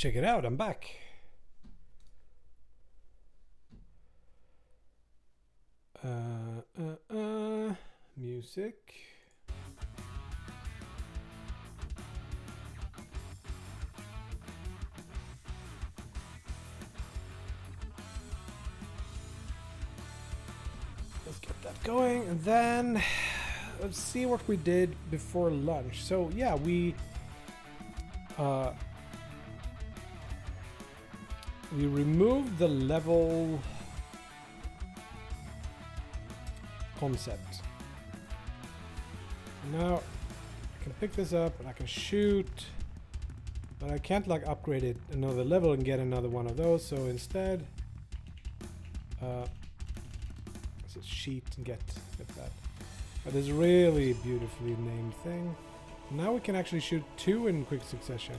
check it out. I'm back. Music. Let's get that going, and then let's see what we did before lunch. So yeah, we removed the level concept. Now I can pick this up and I can shoot, but I can't like upgrade it another level and get another one of those. So instead, it's a sheet and get that. But this really beautifully named thing. Now we can actually shoot 2 in quick succession.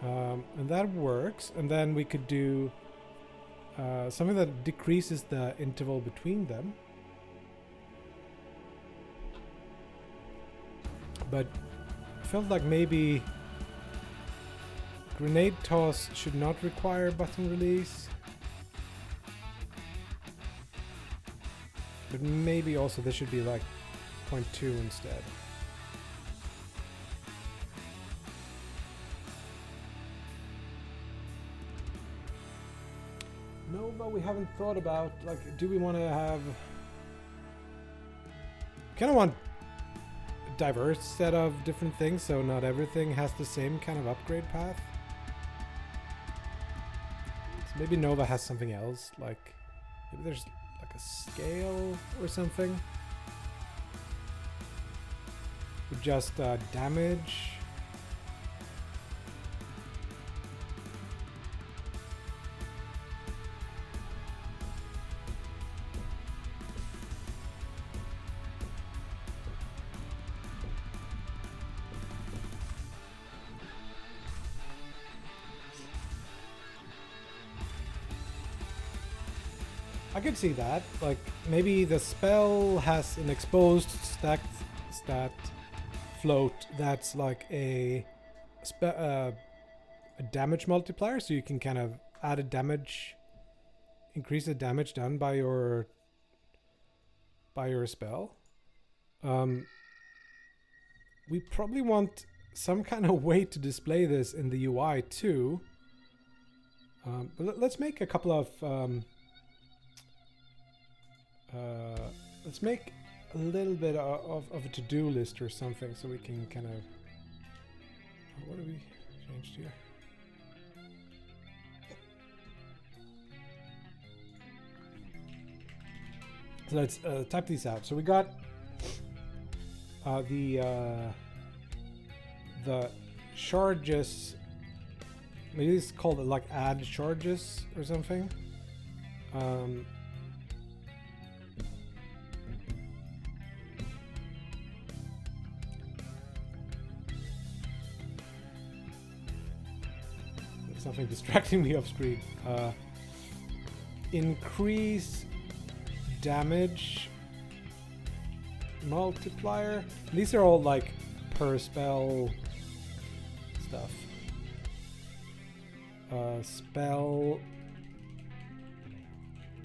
And that works. And then we could do something that decreases the interval between them. But I felt like maybe grenade toss should not require button release. But maybe also this should be like 0.2 instead. No, but we haven't thought about, like, do we want to have... kind of want a diverse set of different things, so not everything has the same kind of upgrade path. So maybe Nova has something else, like, maybe there's like a scale or something. With just damage. I could see that. Like, maybe the spell has an exposed stacked stat float that's like a damage multiplier, so you can kind of add a damage, increase the damage done by your spell. We probably want some kind of way to display this in the UI too. But let's make a couple of let's make a little bit of a to-do list or something, so we can kind of... what do we change here? So let's type these out. So we got the charges. Maybe it's called like add charges or something. Something distracting me off screen. Increase damage multiplier. These are all like per spell stuff. Spell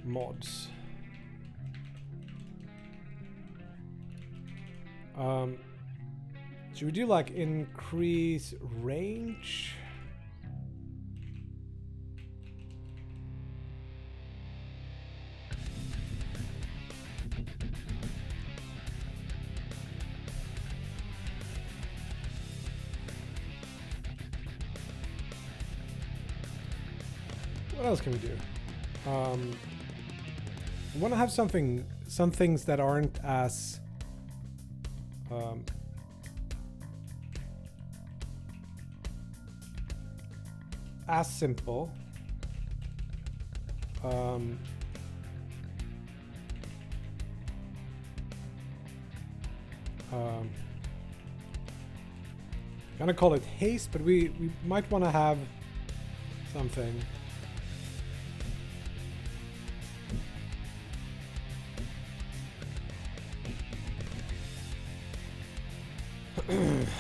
mods. Should we do like increase range? What else can we do? We want to have some things that aren't as simple. Gonna call it haste, but we might want to have something. Let's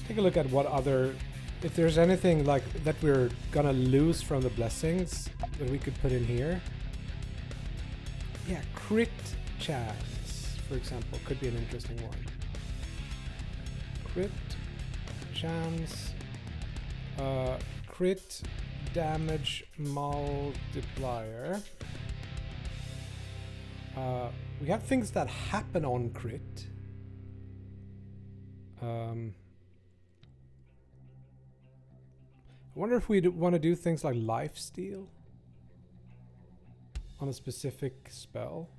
take a look at what other if there's anything like that we're gonna lose from the blessings that we could put in here. Yeah, crit chance, for example, could be an interesting one. Crit chance, crit damage multiplier. We have things that happen on crit. I wonder if we'd want to do things like lifesteal on a specific spell.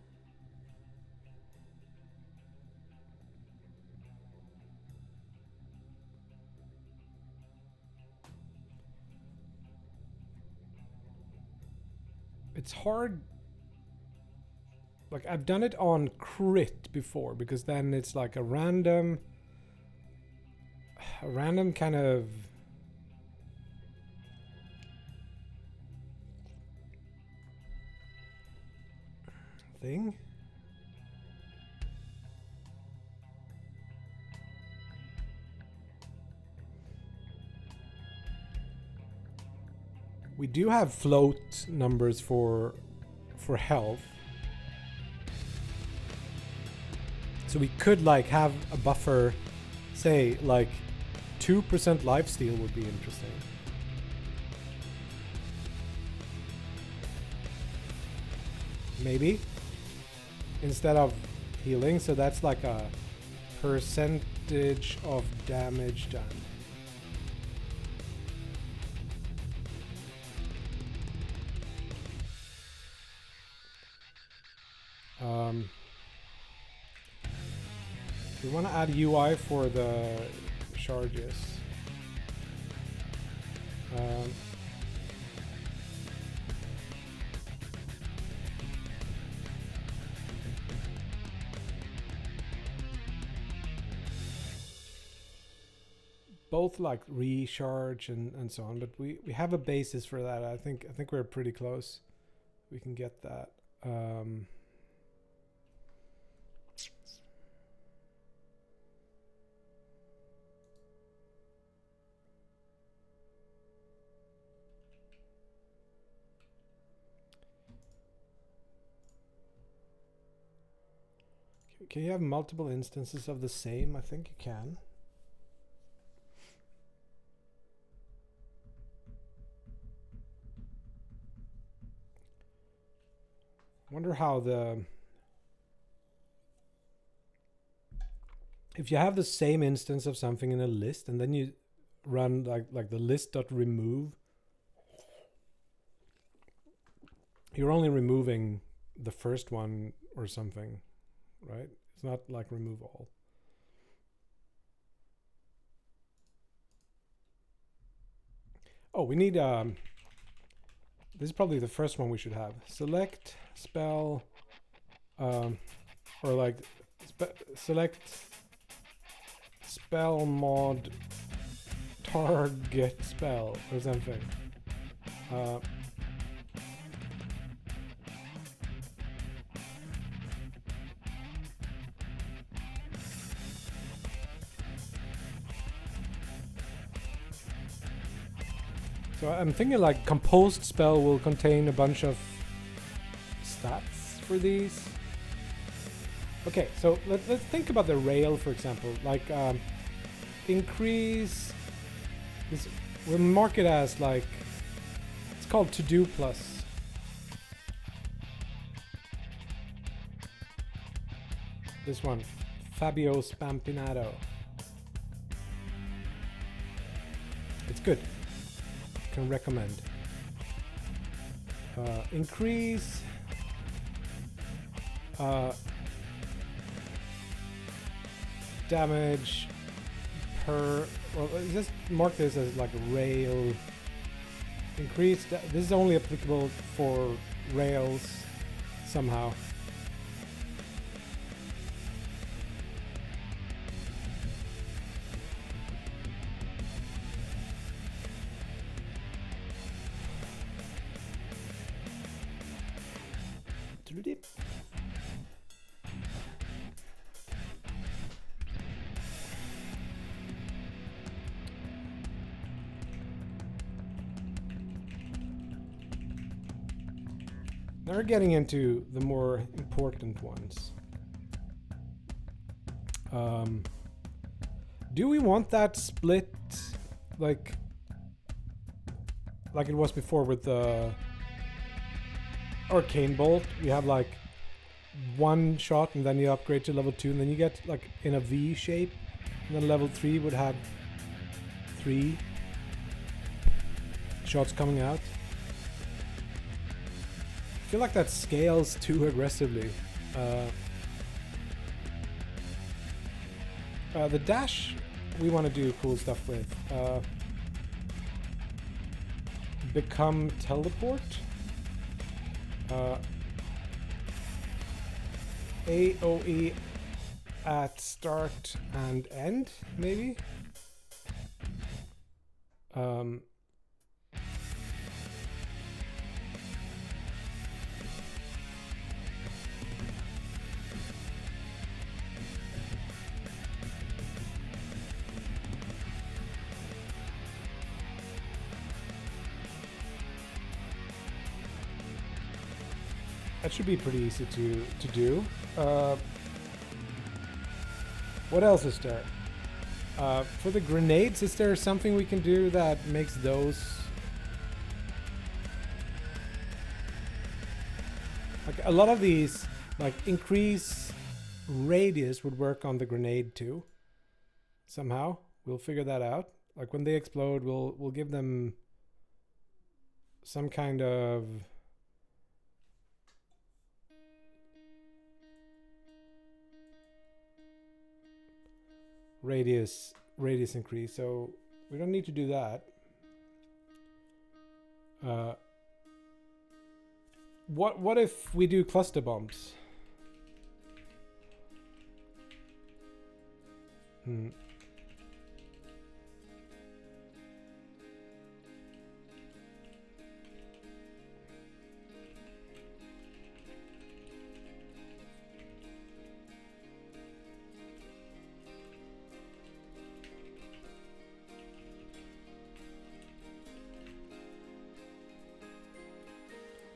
It's hard. Like, I've done it on crit before, because then it's like a random kind of thing. We do have float numbers for health. So we could like have a buffer, say like 2% lifesteal would be interesting. Maybe instead of healing, so that's like a percentage of damage done. We want to add UI for the charges. Both like recharge and so on, but we have a basis for that. I think we're pretty close. We can get that. Can you have multiple instances of the same? I think you can. Wonder how if you have the same instance of something in a list and then you run like the list.remove, you're only removing the first one or something, right? It's not like remove all. Oh, we need this is probably the first one we should have. Select spell, or like select spell mod target spell or something. So I'm thinking like composed spell will contain a bunch of stats for these. Okay, so let's think about the rail, for example. Like increase this, we'll mark it as like, it's called to do plus. This one, Fabio Spampinato. It's good. Can recommend. Increase damage per, well, just mark this as like rail. Increase, this is only applicable for rails somehow. Now we're getting into the more important ones. Do we want that split like it was before with the Arcane Bolt? You have like one shot and then you upgrade to level 2 and then you get like in a V shape, and then level 3 would have 3 shots coming out. I feel like that scales too aggressively. The dash we want to do cool stuff with. Become teleport. AoE at start and end, maybe. That should be pretty easy to do. What else is there? For the grenades, is there something we can do that makes those... Like a lot of these, like increase radius would work on the grenade too. Somehow. We'll figure that out. Like when they explode, we'll give them some kind of... radius increase, so we don't need to do that. What if we do cluster bombs?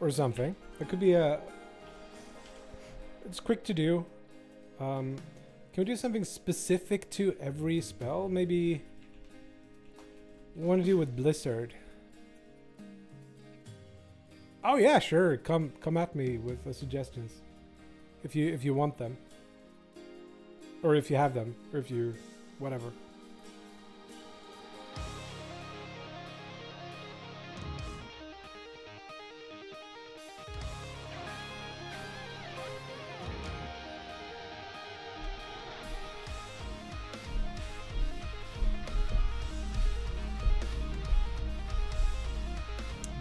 Or something. It could be a... It's quick to do. Can we do something specific to every spell? Maybe... We want to do with Blizzard. Oh yeah, sure. Come at me with the suggestions. If you want them. Or if you have them. Or if you... whatever.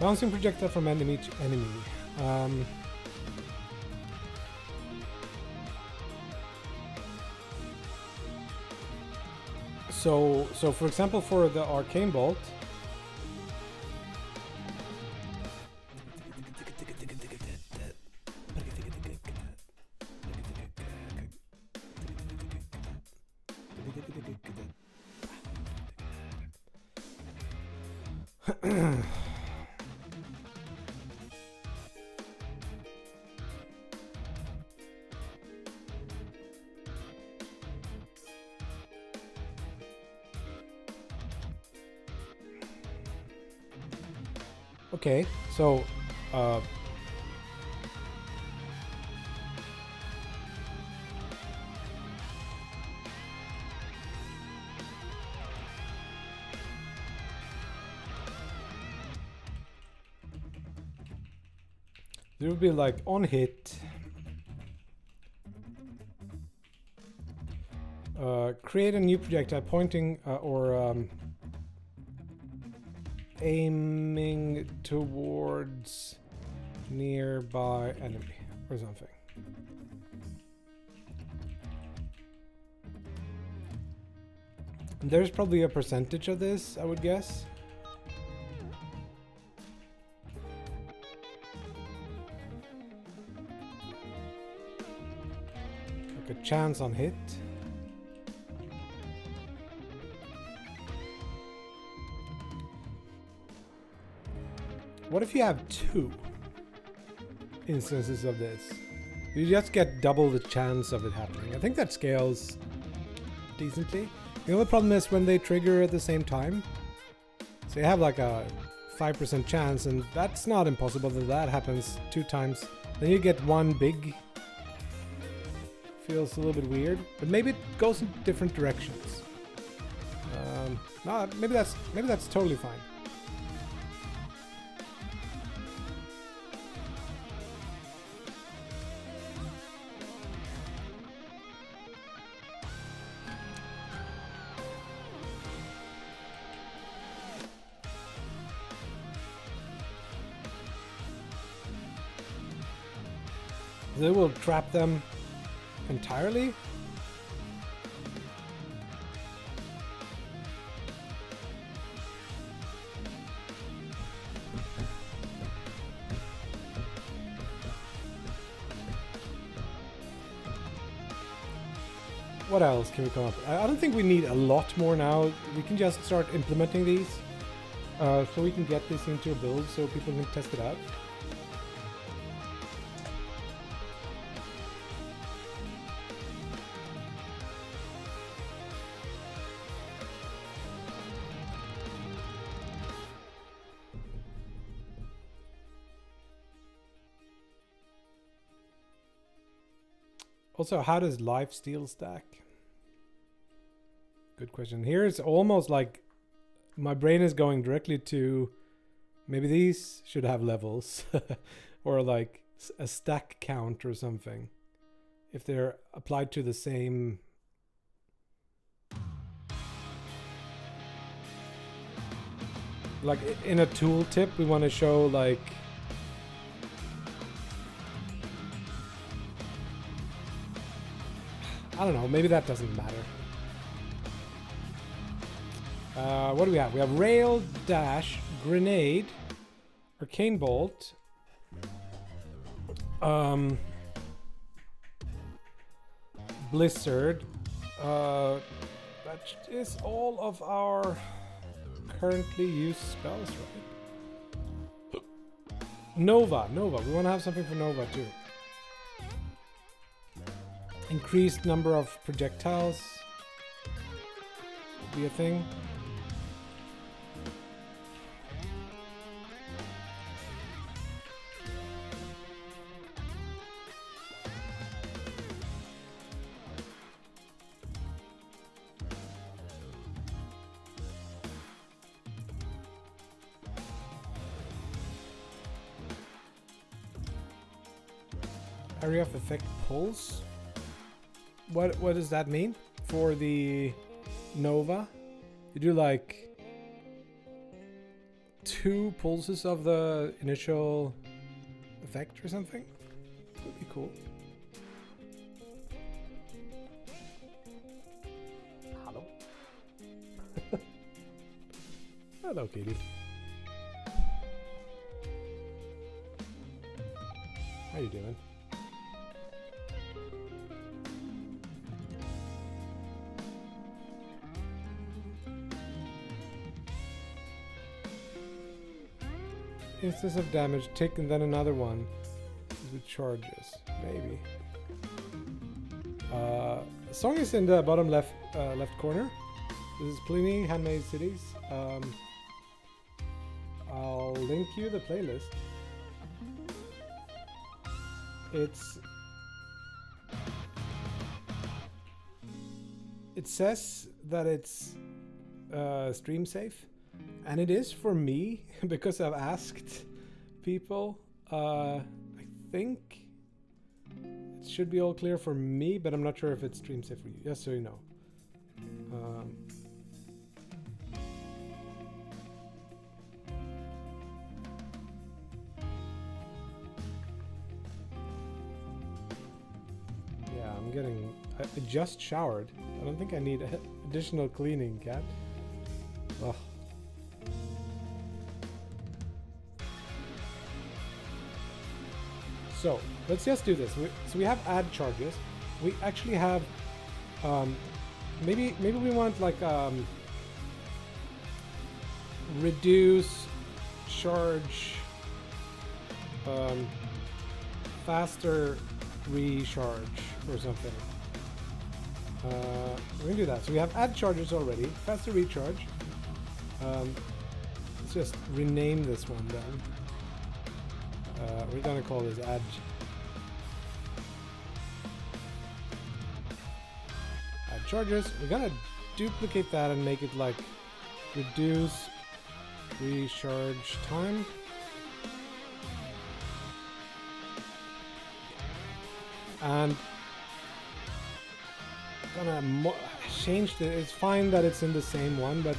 Bouncing projectile from enemy to enemy. So for example, for the Arcane Bolt, okay, so there will be like on hit, create a new projectile pointing or aiming towards nearby enemy or something. And there's probably a percentage of this, I would guess. Like a chance on hit. What if you have 2? instances of this. You just get double the chance of it happening. I think that scales decently. The only problem is when they trigger at the same time. So you have like a 5% chance, and that's not impossible that that happens 2 times. Then you get one big. Feels a little bit weird, but maybe it goes in different directions. No, maybe that's totally fine. They will trap them entirely. What else can we come up with? I don't think we need a lot more now. We can just start implementing these so we can get this into a build so people can test it out. Also, how does lifesteal stack? Good question. Here it's almost like my brain is going directly to maybe these should have levels or like a stack count or something if they're applied to the same. Like in a tooltip, we want to show like I don't know, maybe that doesn't matter. What do we have? We have Rail, Dash, Grenade, Arcane Bolt, Blizzard. That is all of our currently used spells, right? Nova. We want to have something for Nova too. Increased number of projectiles would be a thing. Area of effect pulse. What does that mean for the Nova? You do like 2 pulses of the initial effect or something? Would be cool. Hello. Hello, Katie. How you doing? Instance of damage taken, then another one with charges, maybe. The song is in the bottom left corner. This is Pliny Handmade Cities. I'll link you the playlist. It says that it's stream safe. And it is for me because I've asked people. I think it should be all clear for me, but I'm not sure if it's stream safe for you. Just so you know. Yeah, I'm getting. I just showered. I don't think I need additional cleaning, Cat. Ugh. So let's just do this. So we have add charges. We actually have maybe we want like reduce charge faster recharge or something. We can do that. So we have add charges already. Faster recharge. Let's just rename this one then. We're gonna call this add. Add charges. We're gonna duplicate that and make it like reduce recharge time. And gonna change the. It's fine that it's in the same one, but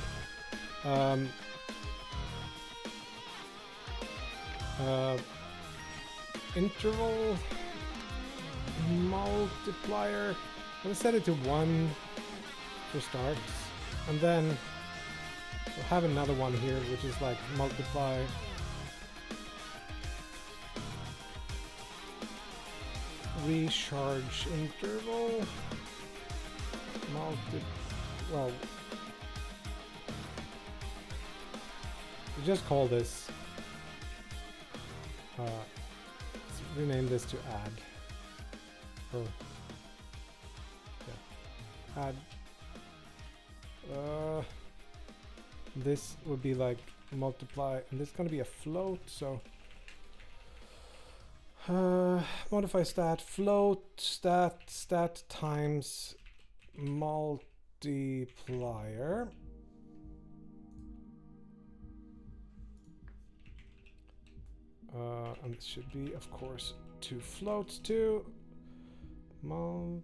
interval multiplier. I'm gonna set it to 1 for starts, and then we'll have another one here, which is like multiply. Recharge interval. Well, we just call this. Let's rename this to add. Or yeah, add. This would be like multiply, and this is gonna be a float. So modify stat float stat times multiplier. And it should be, of course, 2 floats too. Multiply.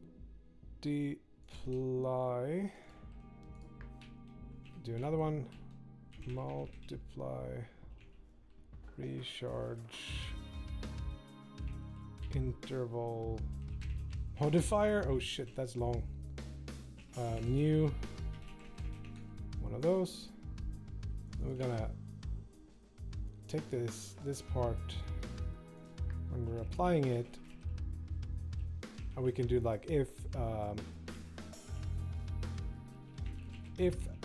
Do another one. Multiply. Recharge. Interval. Modifier. Oh shit, that's long. New. One of those. We're gonna take this part when we're applying it, and we can do like if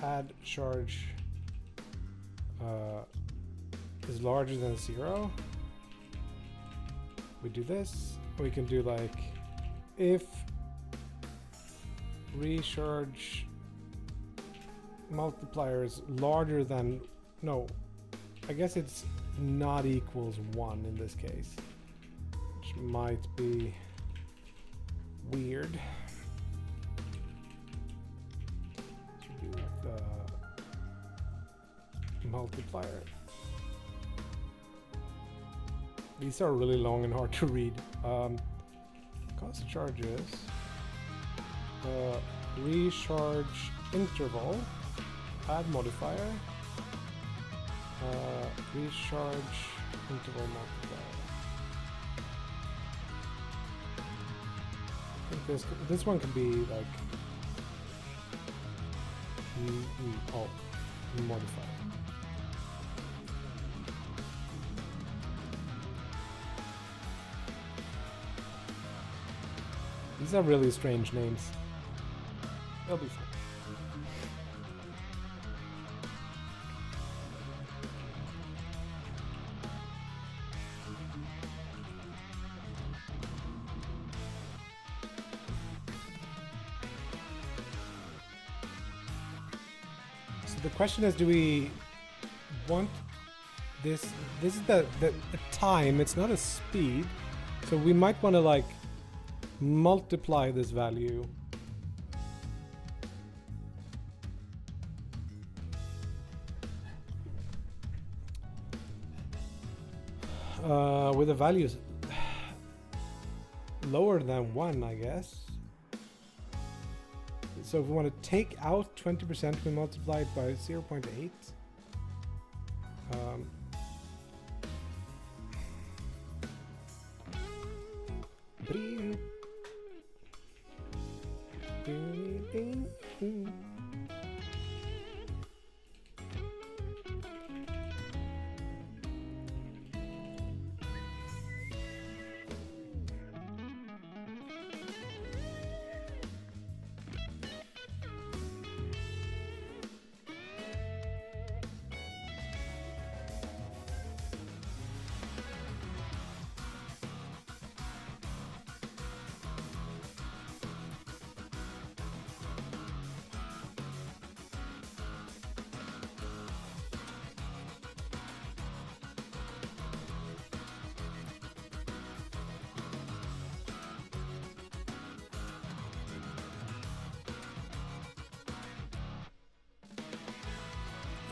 add charge is larger than 0, we do this. We can do like if recharge multiplier is larger than, no, I guess it's not equals 1 in this case, which might be weird. Should be like the multiplier. These are really long and hard to read. Cost charges, recharge interval, add modifier. Recharge interval multiplier. I think this one could be like modifier. These are really strange names. They'll be fine. The question is, do we want this? This is the time. It's not a speed, so we might want to like multiply this value. With the values lower than 1, I guess. So if we want to take out 20%, we multiply it by 0.8.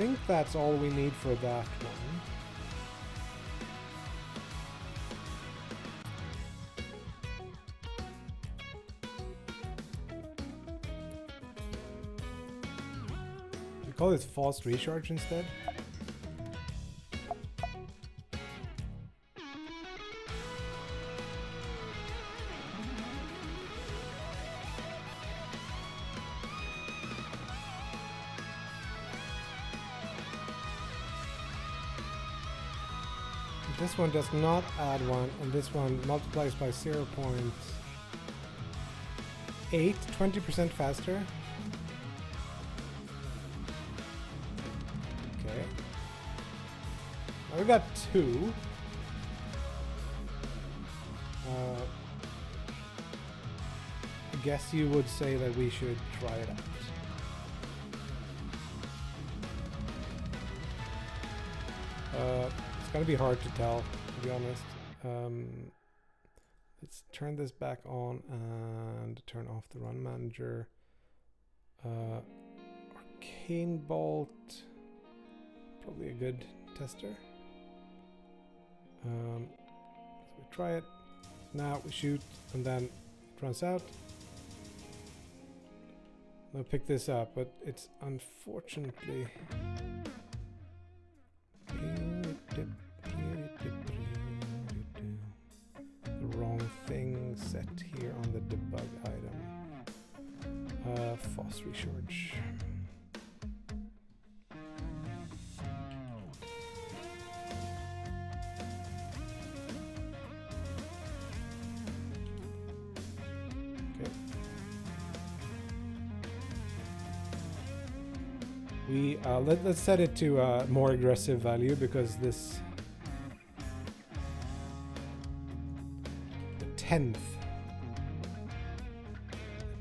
think that's all we need for that one. We call this fast recharge instead. This one does not add 1, and this one multiplies by 0.8, 20% faster. Okay. Now we got 2. I guess you would say that we should try it out. It's gonna be hard to tell, to be honest. Let's turn this back on and turn off the run manager. Arcane Bolt, probably a good tester. So we try it. Now we shoot, and then it runs out. I'll pick this up, but it's unfortunately the wrong thing set here on the debug item. Fast recharge. Okay. We let's set it to a more aggressive value, because this 10th.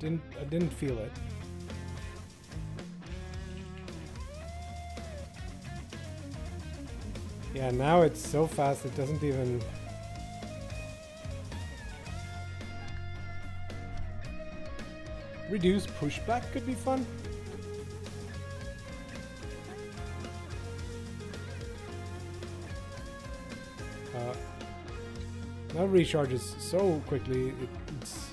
I didn't feel it. Yeah, now it's so fast it doesn't even. Reduce pushback could be fun. Now recharges so quickly, it's...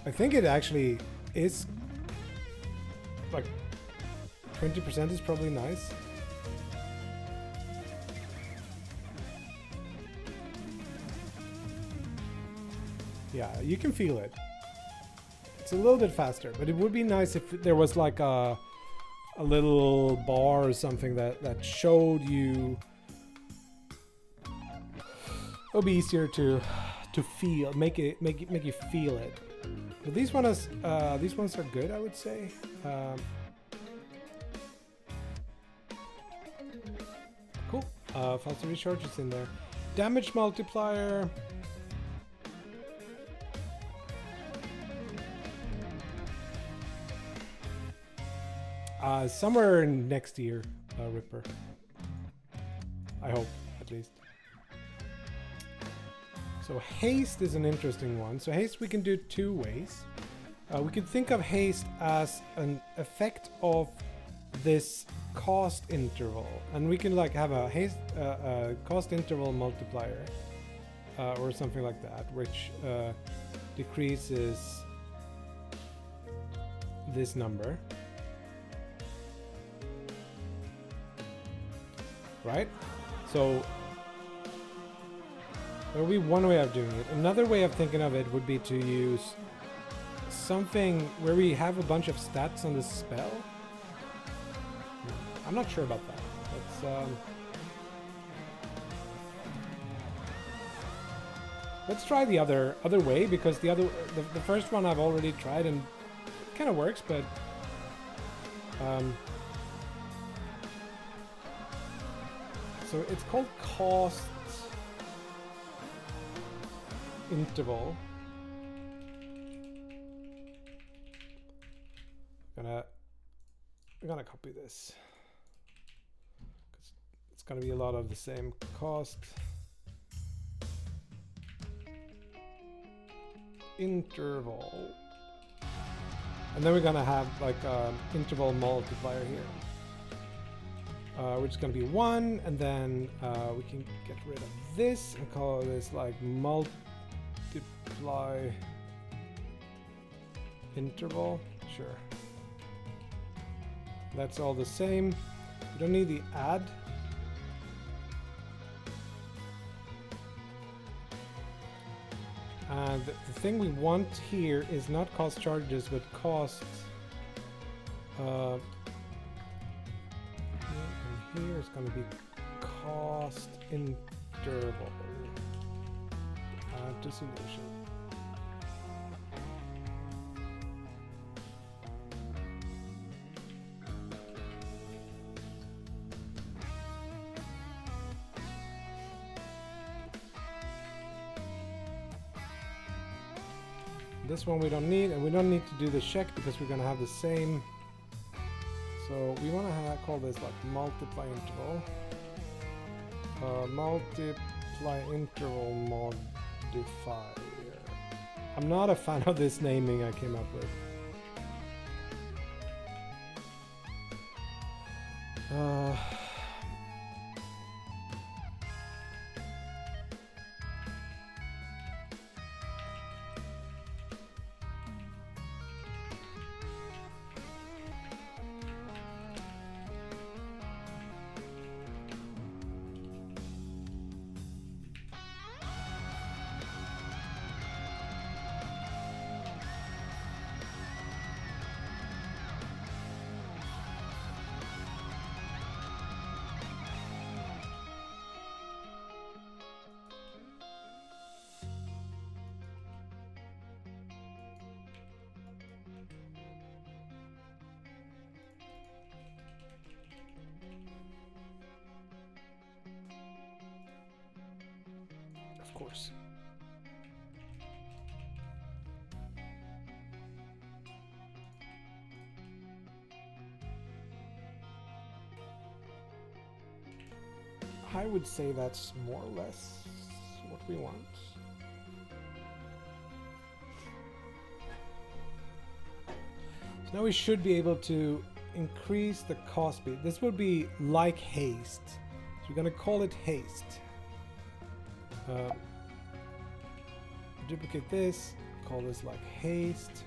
I think it actually is... like 20% is probably nice. Yeah, you can feel it. It's a little bit faster, but it would be nice if there was like a little bar or something that showed you. It'll be easier to feel, make you feel it. But these ones are good, I would say. Cool. Faster recharge is in there. Damage multiplier. Somewhere next year, Ripper. I hope, at least. So haste is an interesting one. So haste we can do two ways. We can think of haste as an effect of this cost interval, and we can like have a haste cost interval multiplier or something like that, which decreases this number. Right? So there will be one way of doing it. Another way of thinking of it would be to use something where we have a bunch of stats on the spell. I'm not sure about that. Let's try the other way, because the first one I've already tried and it kind of works, but so it's called cost interval. I'm gonna copy this. It's gonna be a lot of the same cost interval. And then we're gonna have like interval multiplier here, which is gonna be 1, and then we can get rid of this and call this like multiply interval. Sure. That's all the same. We don't need the add. And the thing we want here is not cost charges, but cost. And here is going to be cost interval. Add to solution. This one we don't need, and we don't need to do the check because we're going to have the same. So we want to call this like multiply interval. Multiply interval modifier. I'm not a fan of this naming I came up with. Of course. I would say that's more or less what we want. So now we should be able to increase the cost speed. This would be like haste. So we're going to call it haste. Duplicate this, call this like haste.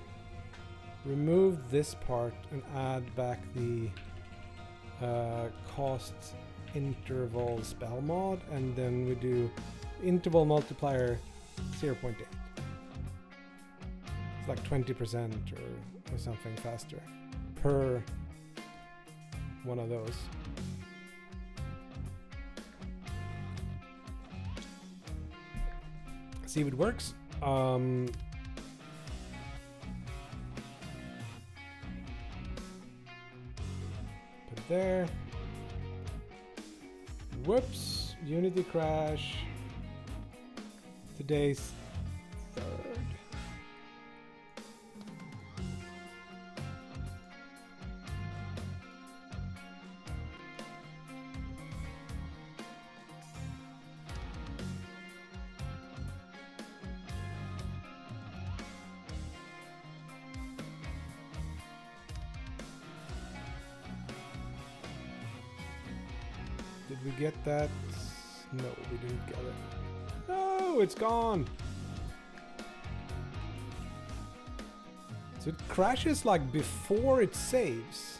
Remove this part and add back the cost interval spell mod, and then we do interval multiplier 0.8. It's like 20% or something faster per one of those. See if it works. Put it there. Whoops, Unity crash. Today's 3rd. Did we get that? No, we didn't get it. No, it's gone. So it crashes like before it saves.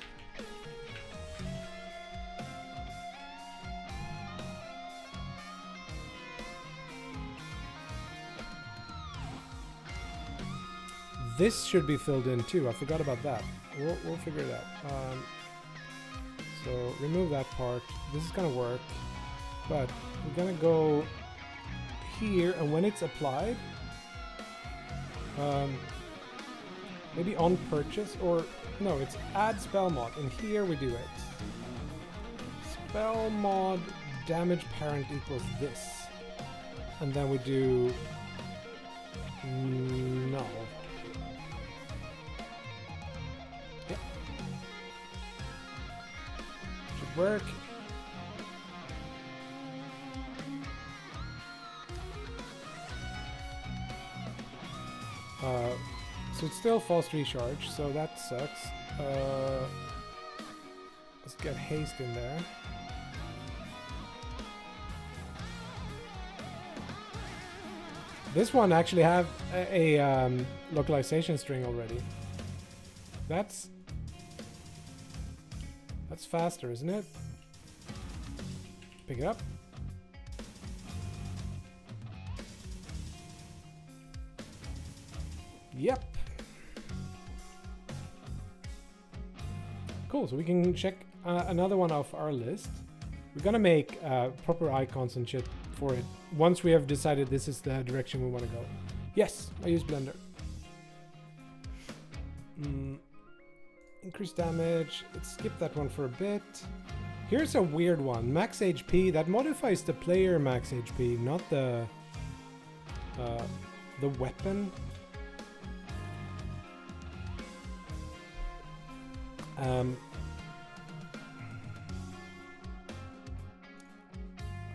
This should be filled in too. I forgot about that. We'll figure it out. So remove that part. This is gonna work, but we're gonna go here, and when it's applied, maybe on purchase, or no, it's add spell mod, and here we do it. Spell mod damage parent equals this, and then we do null. Yep. Should work. So it's still false recharge, so that sucks. Let's get haste in there. This one actually have a localization string already. That's faster, isn't it? Pick it up. Yep. Cool, so we can check another one off our list. We're gonna make proper icons and shit for it once we have decided this is the direction we want to go. Yes, I use Blender. Increase damage. Let's skip that one for a bit. Here's a weird one. Max HP. That modifies the player max HP, not the weapon.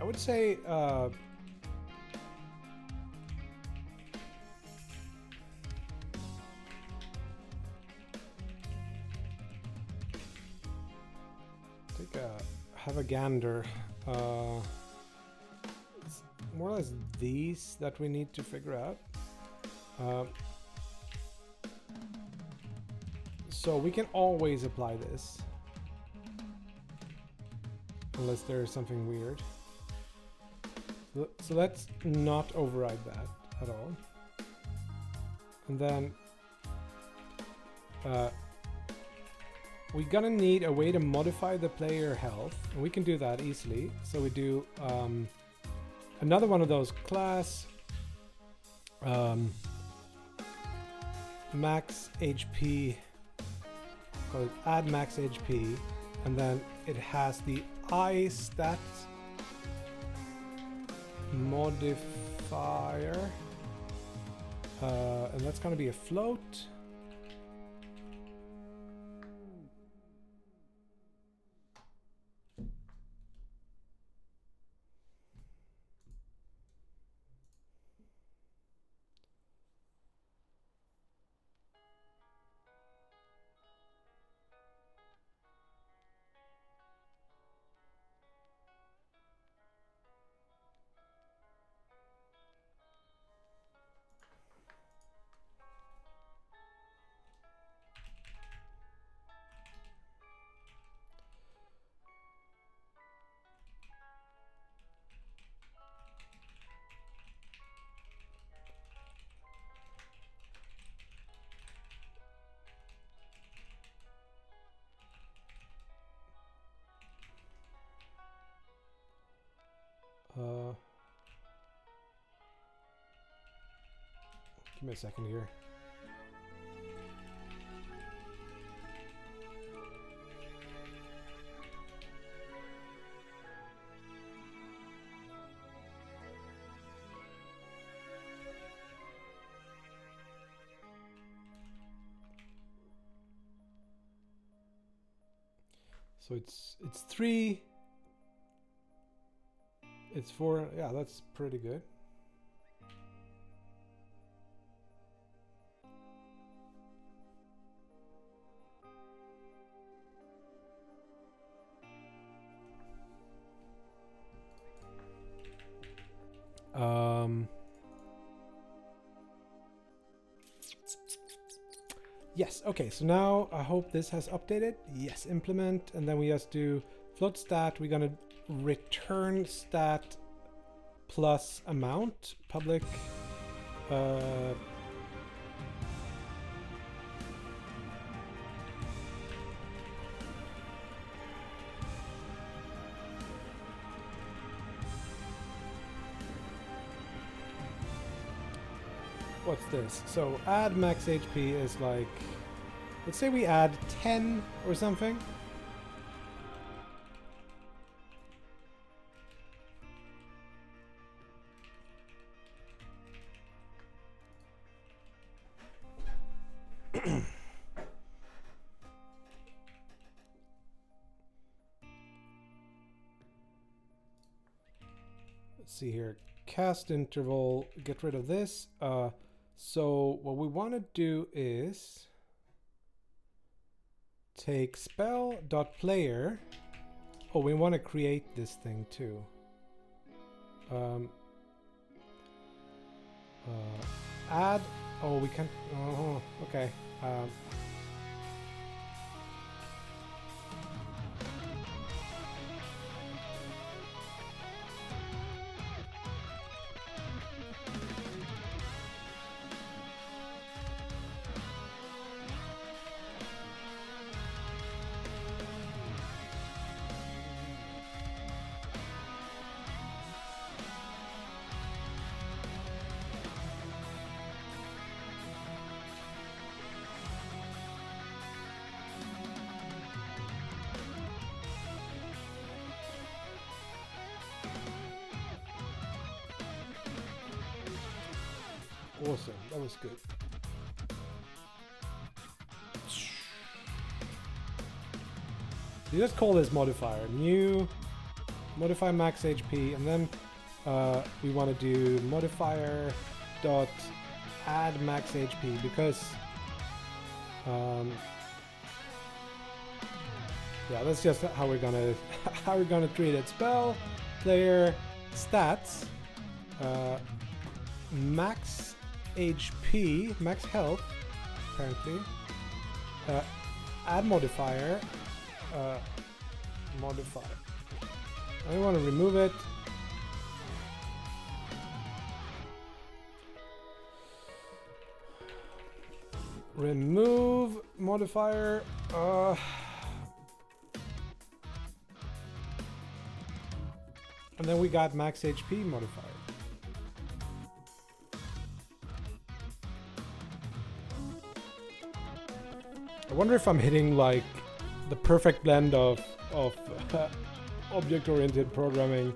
I would say have a gander. It's more or less these that we need to figure out. So we can always apply this. Unless there's something weird. So let's not override that at all. And then we're gonna need a way to modify the player health, and we can do that easily. So we do another one of those class max HP, call it add max HP, and then it has the I stat modifier, and that's gonna be a float. Give me a second here. So it's 3. It's 4. Yeah, that's pretty good. Yes, okay, so now I hope this has updated. Yes, implement, and then we just do float stat. We're gonna return stat plus amount, public, what's this? So add max HP is like, let's say we add 10 or something. Let's see here. Cast interval, get rid of this. So what we want to do is take spell.player. Oh, we want to create this thing too. Add. Oh, we can't. Oh, okay. Awesome. That was good. You just call this modifier new, modify max HP, and then we want to do modifier dot add max HP because yeah, that's just how we're gonna treat it. Spell player stats max HP, max health apparently, add modifier. Modifier. I want to remove it. Remove modifier. And then we got max HP modifier. I wonder if I'm hitting like the perfect blend of object-oriented programming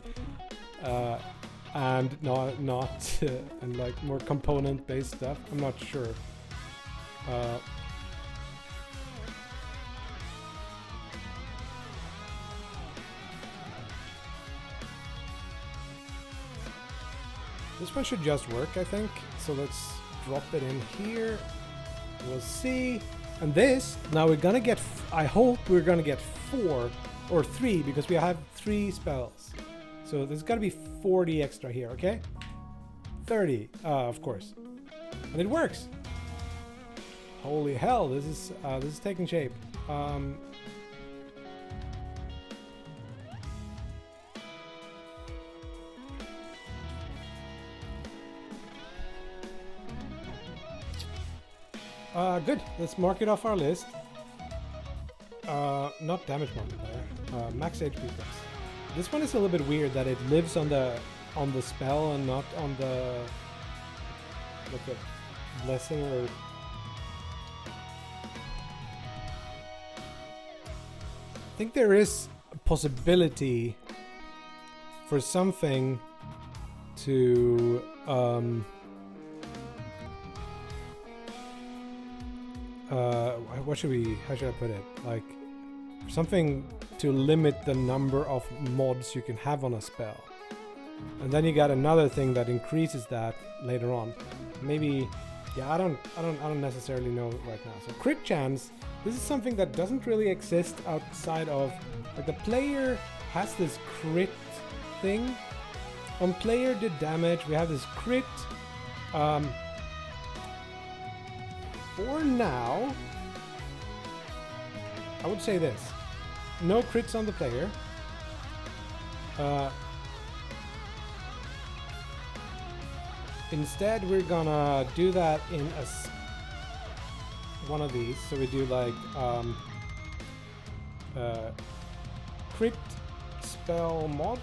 and not and like more component-based stuff. I'm not sure. This one should just work, I think. So let's drop it in here. We'll see. And this, now we're gonna get, I hope we're gonna get 4 or 3 because we have 3 spells. So there's gotta be 40 extra here, okay? 30, of course. And it works. Holy hell, this is taking shape. Good. Let's mark it off our list. Not damage multiplier. Max HP plus. This one is a little bit weird that it lives on the spell and not on the like a blessing or. I think there is a possibility for something to how should I put it? Like something to limit the number of mods you can have on a spell. And then you got another thing that increases that later on. Maybe, yeah, I don't necessarily know right now. So crit chance, this is something that doesn't really exist outside of, like the player has this crit thing. On player did damage, we have this crit. For now, I would say this. No crits on the player. Instead, we're gonna do that in one of these. So we do like crit spell mod.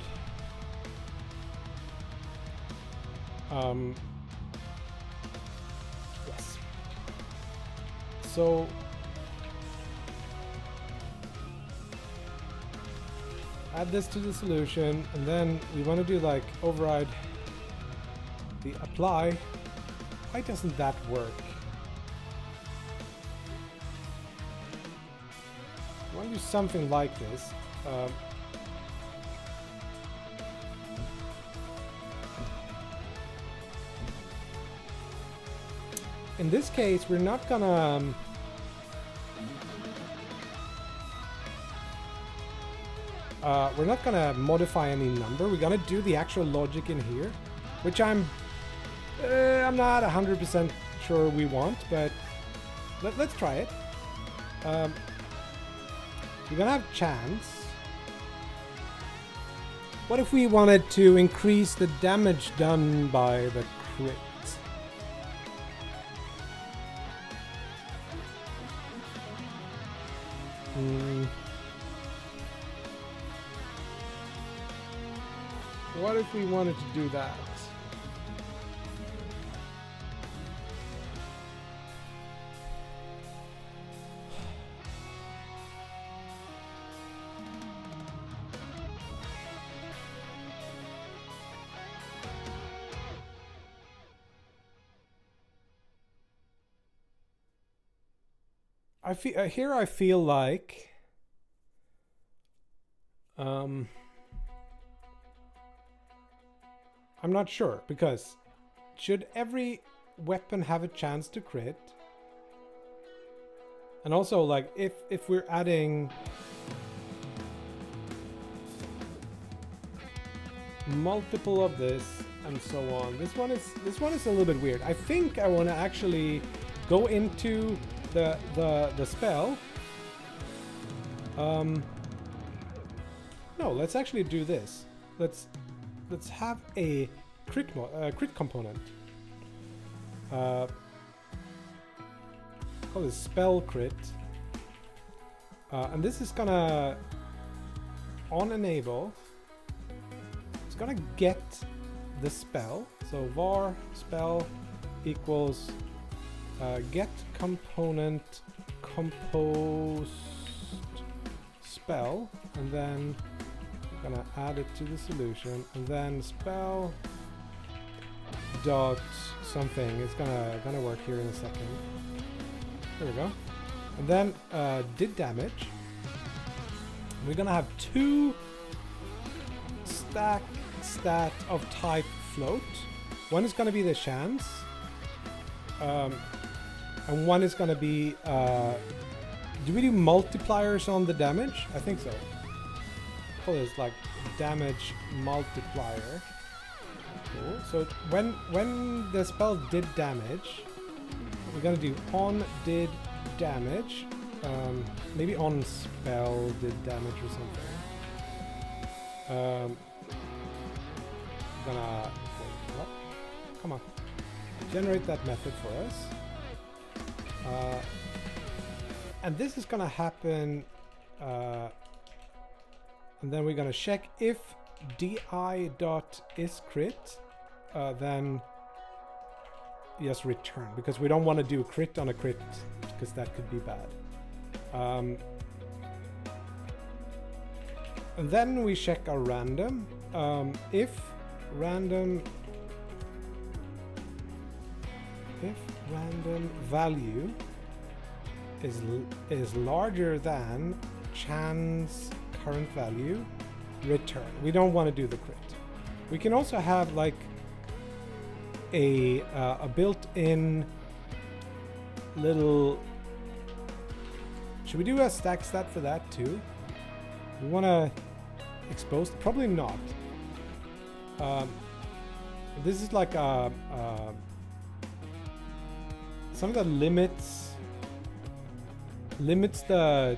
Yes. So add this to the solution, and then we want to do like override the apply. Why doesn't that work? I want to do something like this. in this case, we're not gonna modify any number. We're gonna do the actual logic in here, which I'm not 100% sure we want, but let's try it. We're gonna have chance. What if we wanted to increase the damage done by the crit? What if we wanted to do that? I feel like I'm not sure, because should every weapon have a chance to crit? And also, like, if we're adding multiple of this and so on, this one is a little bit weird. I think I want to actually go into the spell. No, let's actually do this. Let's have a crit component. Call it spell crit. And this is gonna on enable. It's gonna get the spell. So var spell equals get component composed spell, and then I'm gonna add it to the solution, and then spell dot something. It's gonna work here in a second. There we go. And then did damage. We're gonna have two stack stat of type float. One is gonna be the chance. And one is gonna be do we do multipliers on the damage? I think so. Call this like damage multiplier. Cool. So when the spell did damage, we're gonna do on did damage. Maybe on spell did damage or something. Gonna wait, what? Come on. Generate that method for us. And this is gonna happen, and then we're gonna check if di.isCrit, then yes, return, because we don't want to do crit on a crit, because that could be bad. And then we check our random. If random value is larger than chance current value, return. We don't want to do the crit. We can also have like a built-in little. Should we do a stack stat for that too? We want to expose? Probably not. This is like some of the limits the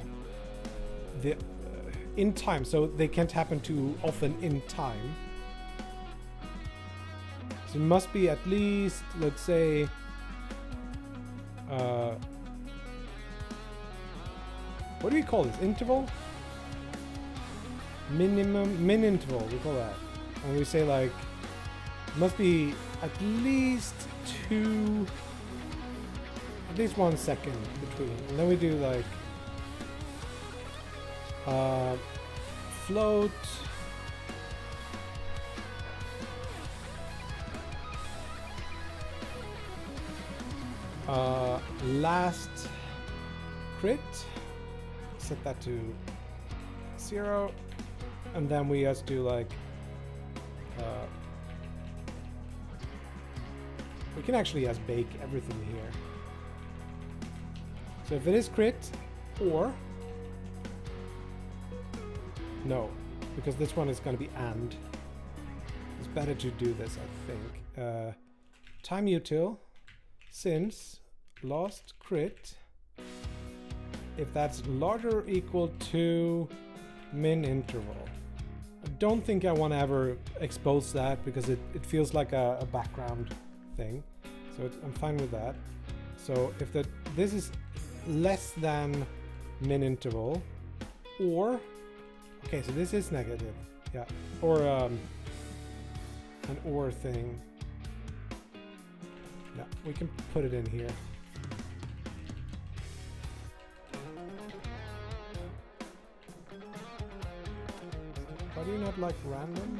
in time, so they can't happen too often in time. So it must be at least, let's say, what do we call this? Interval? Min interval, we call that. And we say like, it must be at least 1 second between. And then we do like float last crit, set that to 0, and then we just do like we can actually just bake everything here. So if it is crit, or no, because this one is going to be and. It's better to do this, I think. Time util, since lost crit, if that's larger or equal to min interval. I don't think I want to ever expose that because it feels like a background thing. So I'm fine with that. So if this is less than min interval, or okay, so this is negative, yeah, or an or thing. Yeah, we can put it in here. Why do you not like random?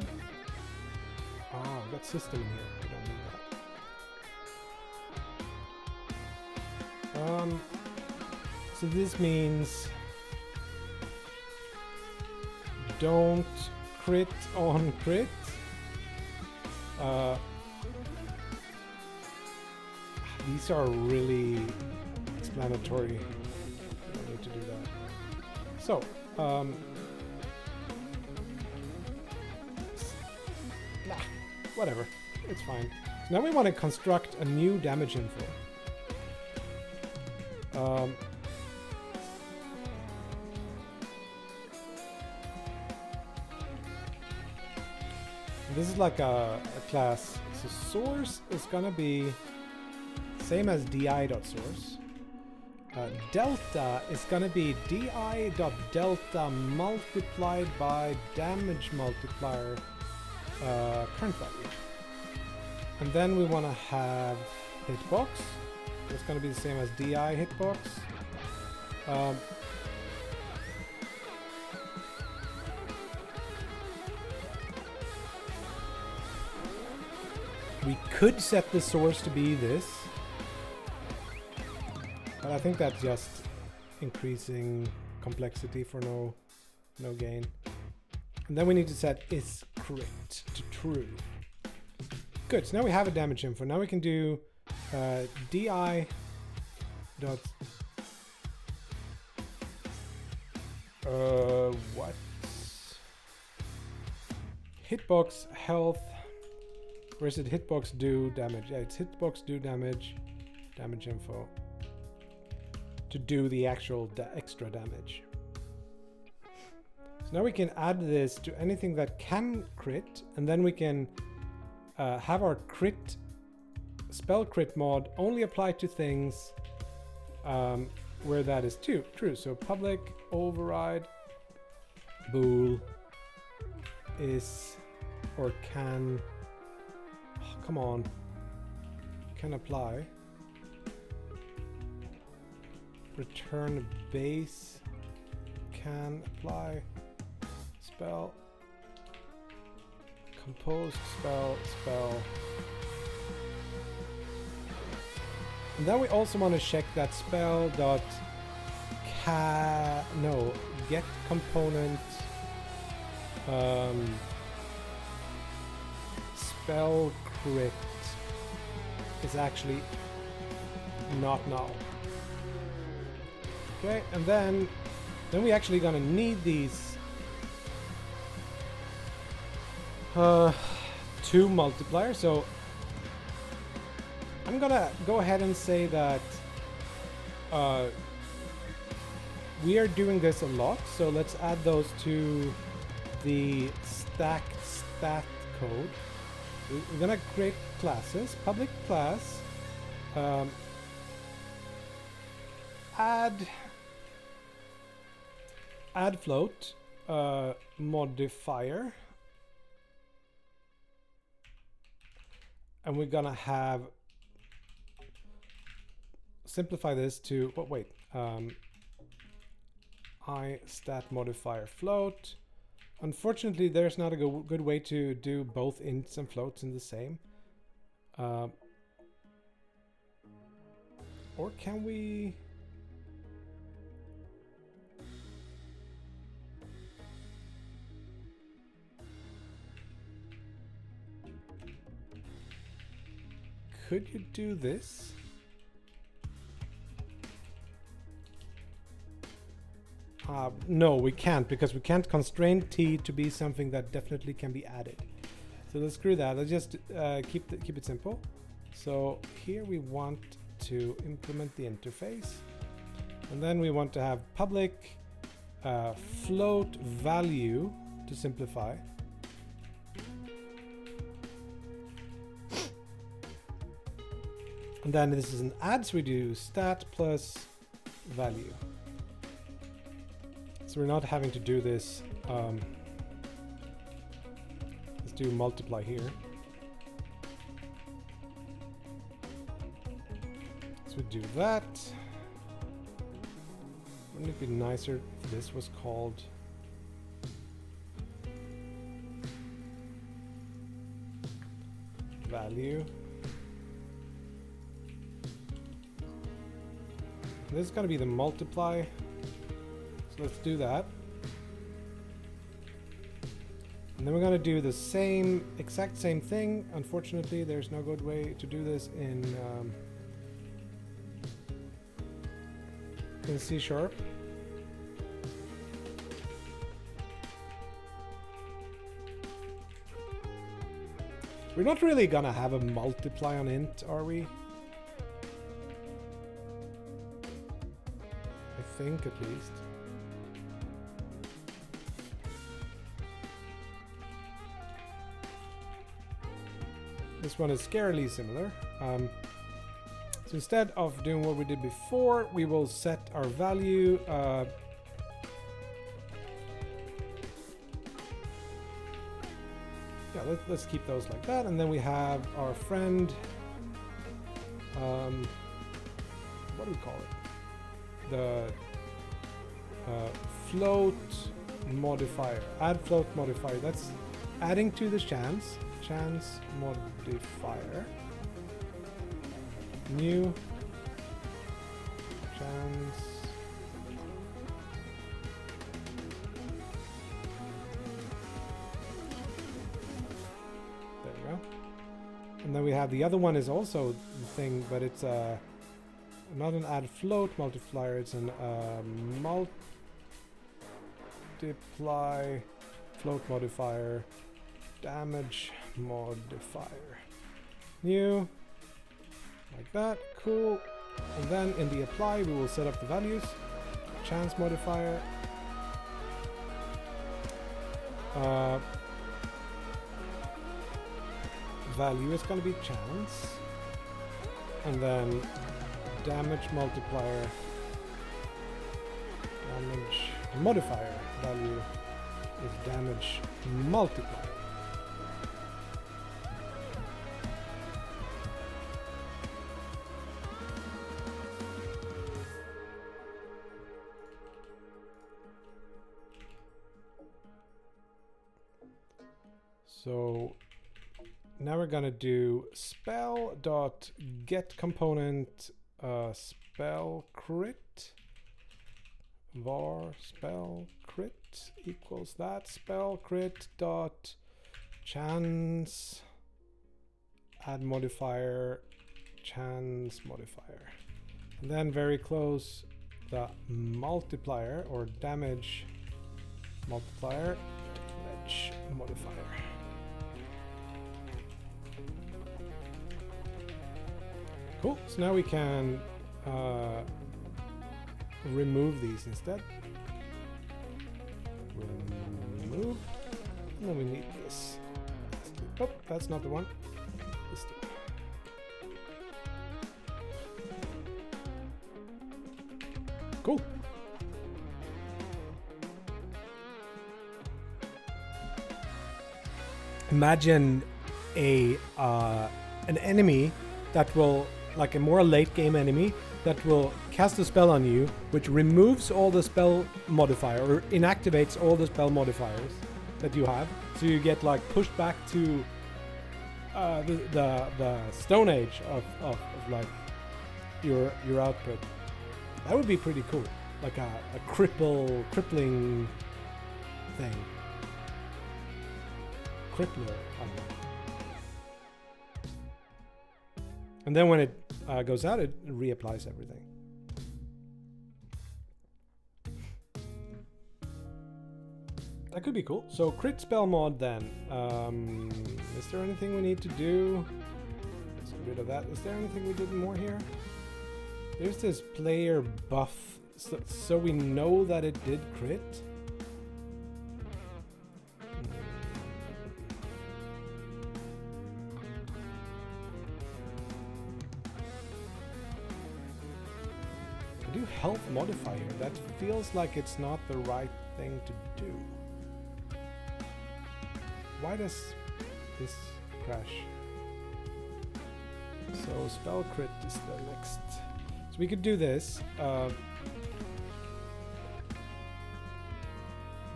Ah, I've got system in here. I don't need that. So this means don't crit on crit. These are really explanatory. I don't need to do that. So, whatever, it's fine. So now we want to construct a new damage info. This is like a class. So source is gonna be same as di.source. Delta is gonna be di.delta multiplied by damage multiplier current value. And then we want to have hitbox. It's going to be the same as di hitbox. We could set the source to be this, but I think that's just increasing complexity for no gain. And then we need to set is crit to true. Good, so now we have a damage info. Now we can do di dot what? Hitbox health. Or is it hitbox do damage? Yeah, it's hitbox do damage info to do the actual extra damage. So now we can add this to anything that can crit, and then we can have our crit spell crit mod only apply to things where that is true. So public override bool is or can, oh, come on, can apply. Return base can apply. Spell composed spell. And then we also want to check that spell dot get component spell crit is actually not null. Okay, and then we actually gonna need these two multipliers. So I'm gonna go ahead and say that we are doing this a lot. So let's add those to the stacked stat code. We're gonna create classes, public class, add float modifier, and we're gonna have simplify this to I stat modifier float. Unfortunately, there's not a good way to do both ints and floats in the same. Or can we? Could you do this? No, we can't, because we can't constrain t to be something that definitely can be added. So let's screw that. Let's just keep it simple. So here we want to implement the interface, and then we want to have public float value to simplify. And then this is an add, so we do stat plus value. So we're not having to do this. Let's do multiply here. So we do that. Wouldn't it be nicer if this was called value? This is going to be the multiply. So let's do that. And then we're going to do the exact same thing. Unfortunately, there's no good way to do this in C#. We're not really going to have a multiply on int, are we? I think, at least. This one is scarily similar. So instead of doing what we did before, we will set our value. Yeah, let's keep those like that. And then we have our friend. What do we call it? The float modifier. Add float modifier. That's adding to the chance modifier. New chance. There we go. And then we have the other one is also the thing, but it's not an add float multiplier, it's an multiply float modifier damage modifier. New, like that, cool. And then in the apply we will set up the values. Chance modifier. Value is going to be chance. And then damage multiplier, damage modifier value is damage multiplier. So now we're gonna do spell dot get component spell crit var spell crit equals that spell crit dot chance add modifier chance modifier, and then very close the multiplier or damage multiplier damage modifier. Cool, so now we can remove these instead. Remove, and then we need this. Oh, that's not the one. This one. Cool. Imagine an enemy that will, like a more late game enemy, that will cast a spell on you, which removes all the spell modifier or inactivates all the spell modifiers that you have. So you get like pushed back to the Stone Age of like your output. That would be pretty cool, like a crippling thing. Crippler, I don't know. And then when it goes out, it reapplies everything. That could be cool. So crit spell mod then. Is there anything we need to do? Let's get rid of that. Is there anything we did more here? There's this player buff, so we know that it did crit. Do health modifier. That feels like it's not the right thing to do. Why does this crash? So spell crit is the next. So we could do this.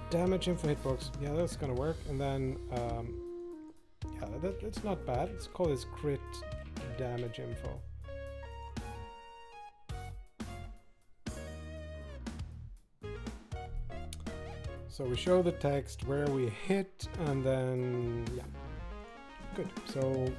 Damage info hitbox. Yeah, that's gonna work. And then yeah, that's not bad. Let's call this crit damage info. So we show the text where we hit, and then yeah, good. So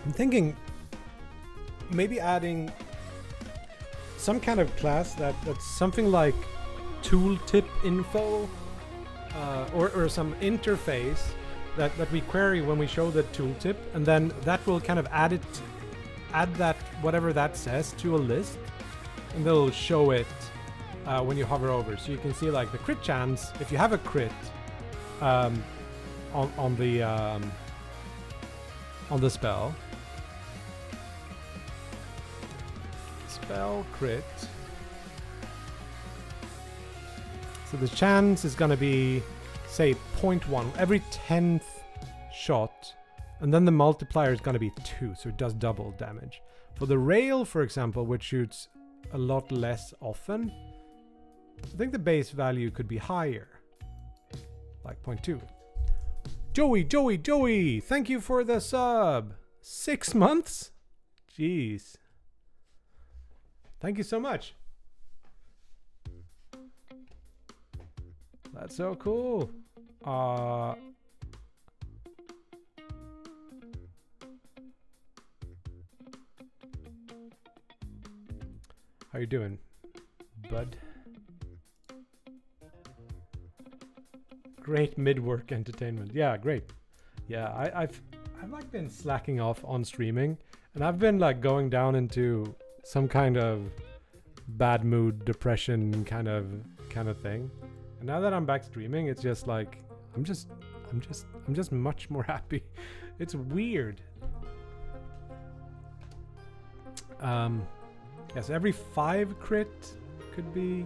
I'm thinking maybe adding some kind of class that's something like tooltip info. Or some interface that we query when we show the tooltip, and then that will kind of add that whatever that says to a list, and they'll show it when you hover over. So you can see like the crit chance if you have a crit on the spell. Spell crit. So the chance is going to be, say, 0.1 every 10th shot, and then the multiplier is going to be 2, so it does double damage. For the rail, for example, which shoots a lot less often, I think the base value could be higher, like 0.2. Joey, thank you for the sub. 6 months? Jeez. Thank you so much. That's so cool. How you doing, bud? Great mid-work entertainment. Yeah, great. Yeah, I've like been slacking off on streaming, and I've been like going down into some kind of bad mood, depression kind of thing. And now that I'm back streaming, it's just like I'm just much more happy. It's weird. Yes, every 5 crit could be.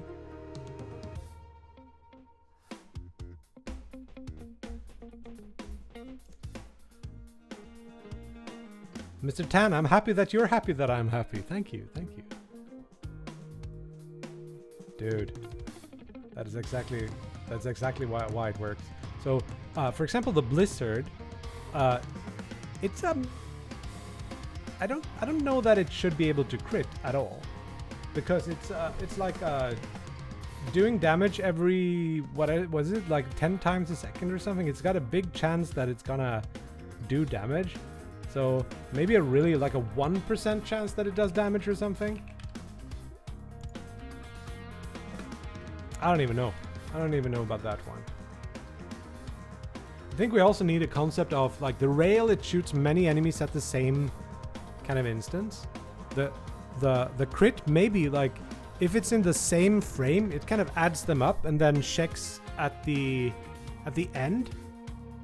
Mr. Tan, I'm happy that you're happy that I'm happy. Thank you. Dude. That's exactly why it works. So, for example, the Blizzard, it's I don't know that it should be able to crit at all, because it's like doing damage every was it like 10 times a second or something. It's got a big chance that it's gonna do damage. So maybe a really like a 1% chance that it does damage or something. I don't even know about that one. I think we also need a concept of like the rail. It shoots many enemies at the same kind of instance. The crit maybe like if it's in the same frame, it kind of adds them up and then checks at the end,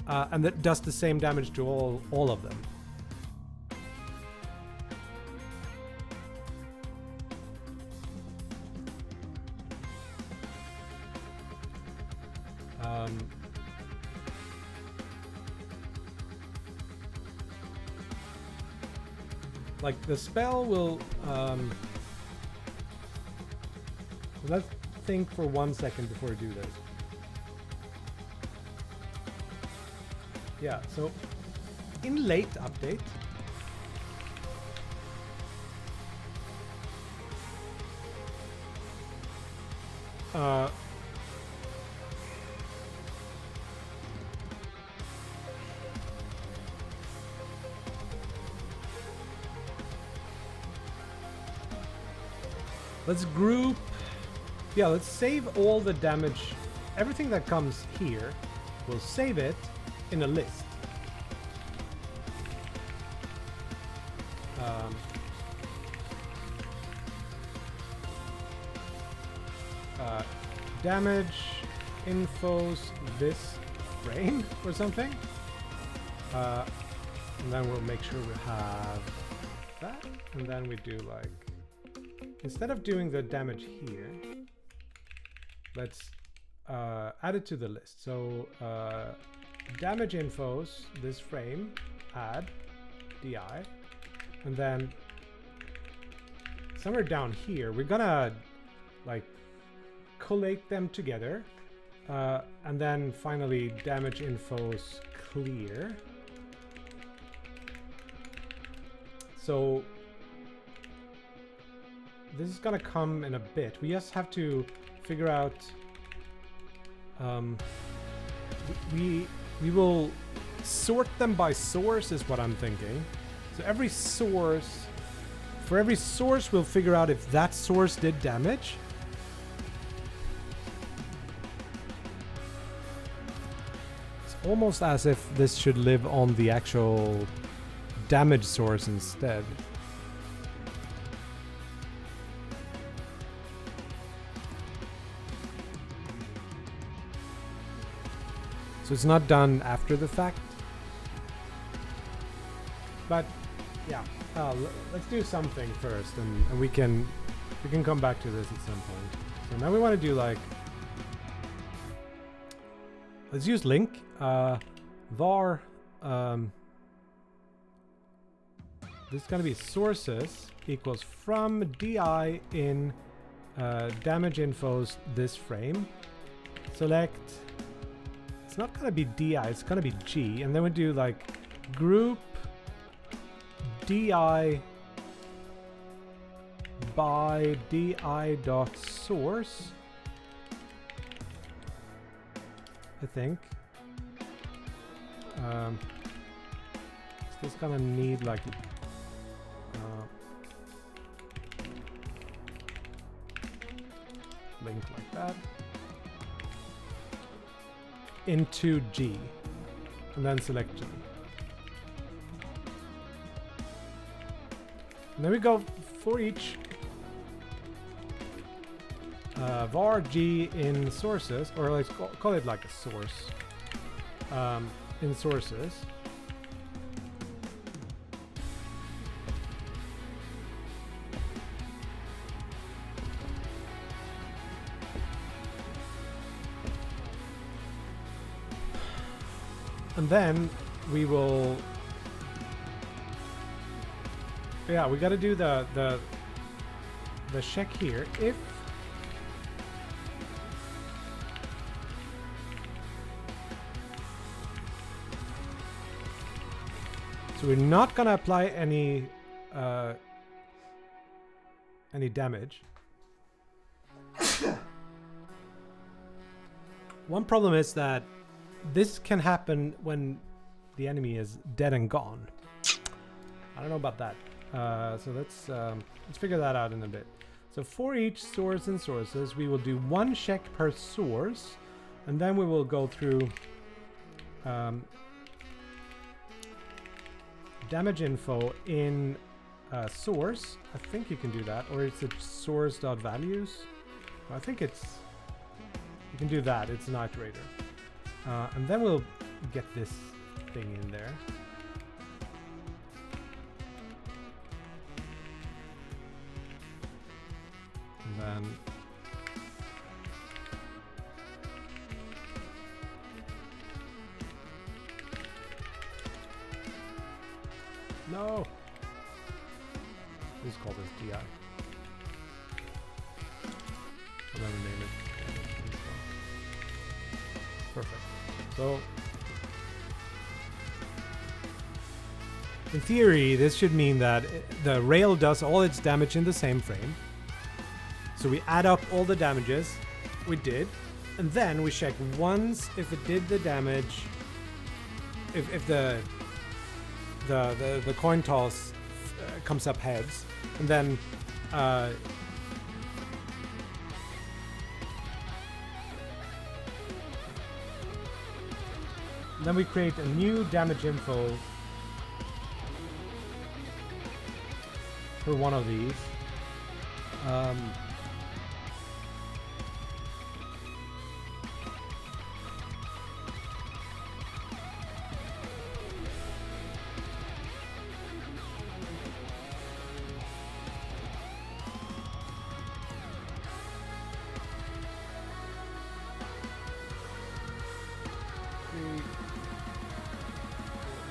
and that does the same damage to all of them. Like the spell will let's think for 1 second before we do this. Yeah, so in late update Let's group. Yeah, let's save all the damage. Everything that comes here, we'll save it in a list. Damage infos this frame or something. And then we'll make sure we have that. And then we do like, instead of doing the damage here, let's add it to the list. So damage infos, this frame, add DI. And then somewhere down here, we're gonna like collate them together. And then finally damage infos clear. So this is gonna come in a bit. We just have to figure out. We will sort them by source, is what I'm thinking. So every source, for every source, we'll figure out if that source did damage. It's almost as if this should live on the actual damage source instead. So it's not done after the fact. But yeah, let's do something first, and we can come back to this at some point. So now we want to do like, let's use link var. This is going to be sources equals from di in damage infos this frame. Select. It's not going to be di, it's going to be g, and then we do like group di by di dot source, I think. It's gonna need like link like that into G, and then select G. And then we go for each var G in sources, or let's call it like a source in sources. And then we will, yeah, we got to do the check here. If so, we're not gonna apply any damage. One problem is that this can happen when the enemy is dead and gone. I don't know about that. So let's figure that out in a bit. So for each source and sources, we will do one check per source, and then we will go through damage info in source. I think you can do that, or it's a source.values. I think it's, you can do that. It's an iterator. And then we'll get this thing in there. And then no! Let's call this DI. And then rename it. Perfect. So, in theory, this should mean that the rail does all its damage in the same frame. So we add up all the damages we did, and then we check once if it did the damage, if the coin toss comes up heads, and then then we create a new damage info for one of these. We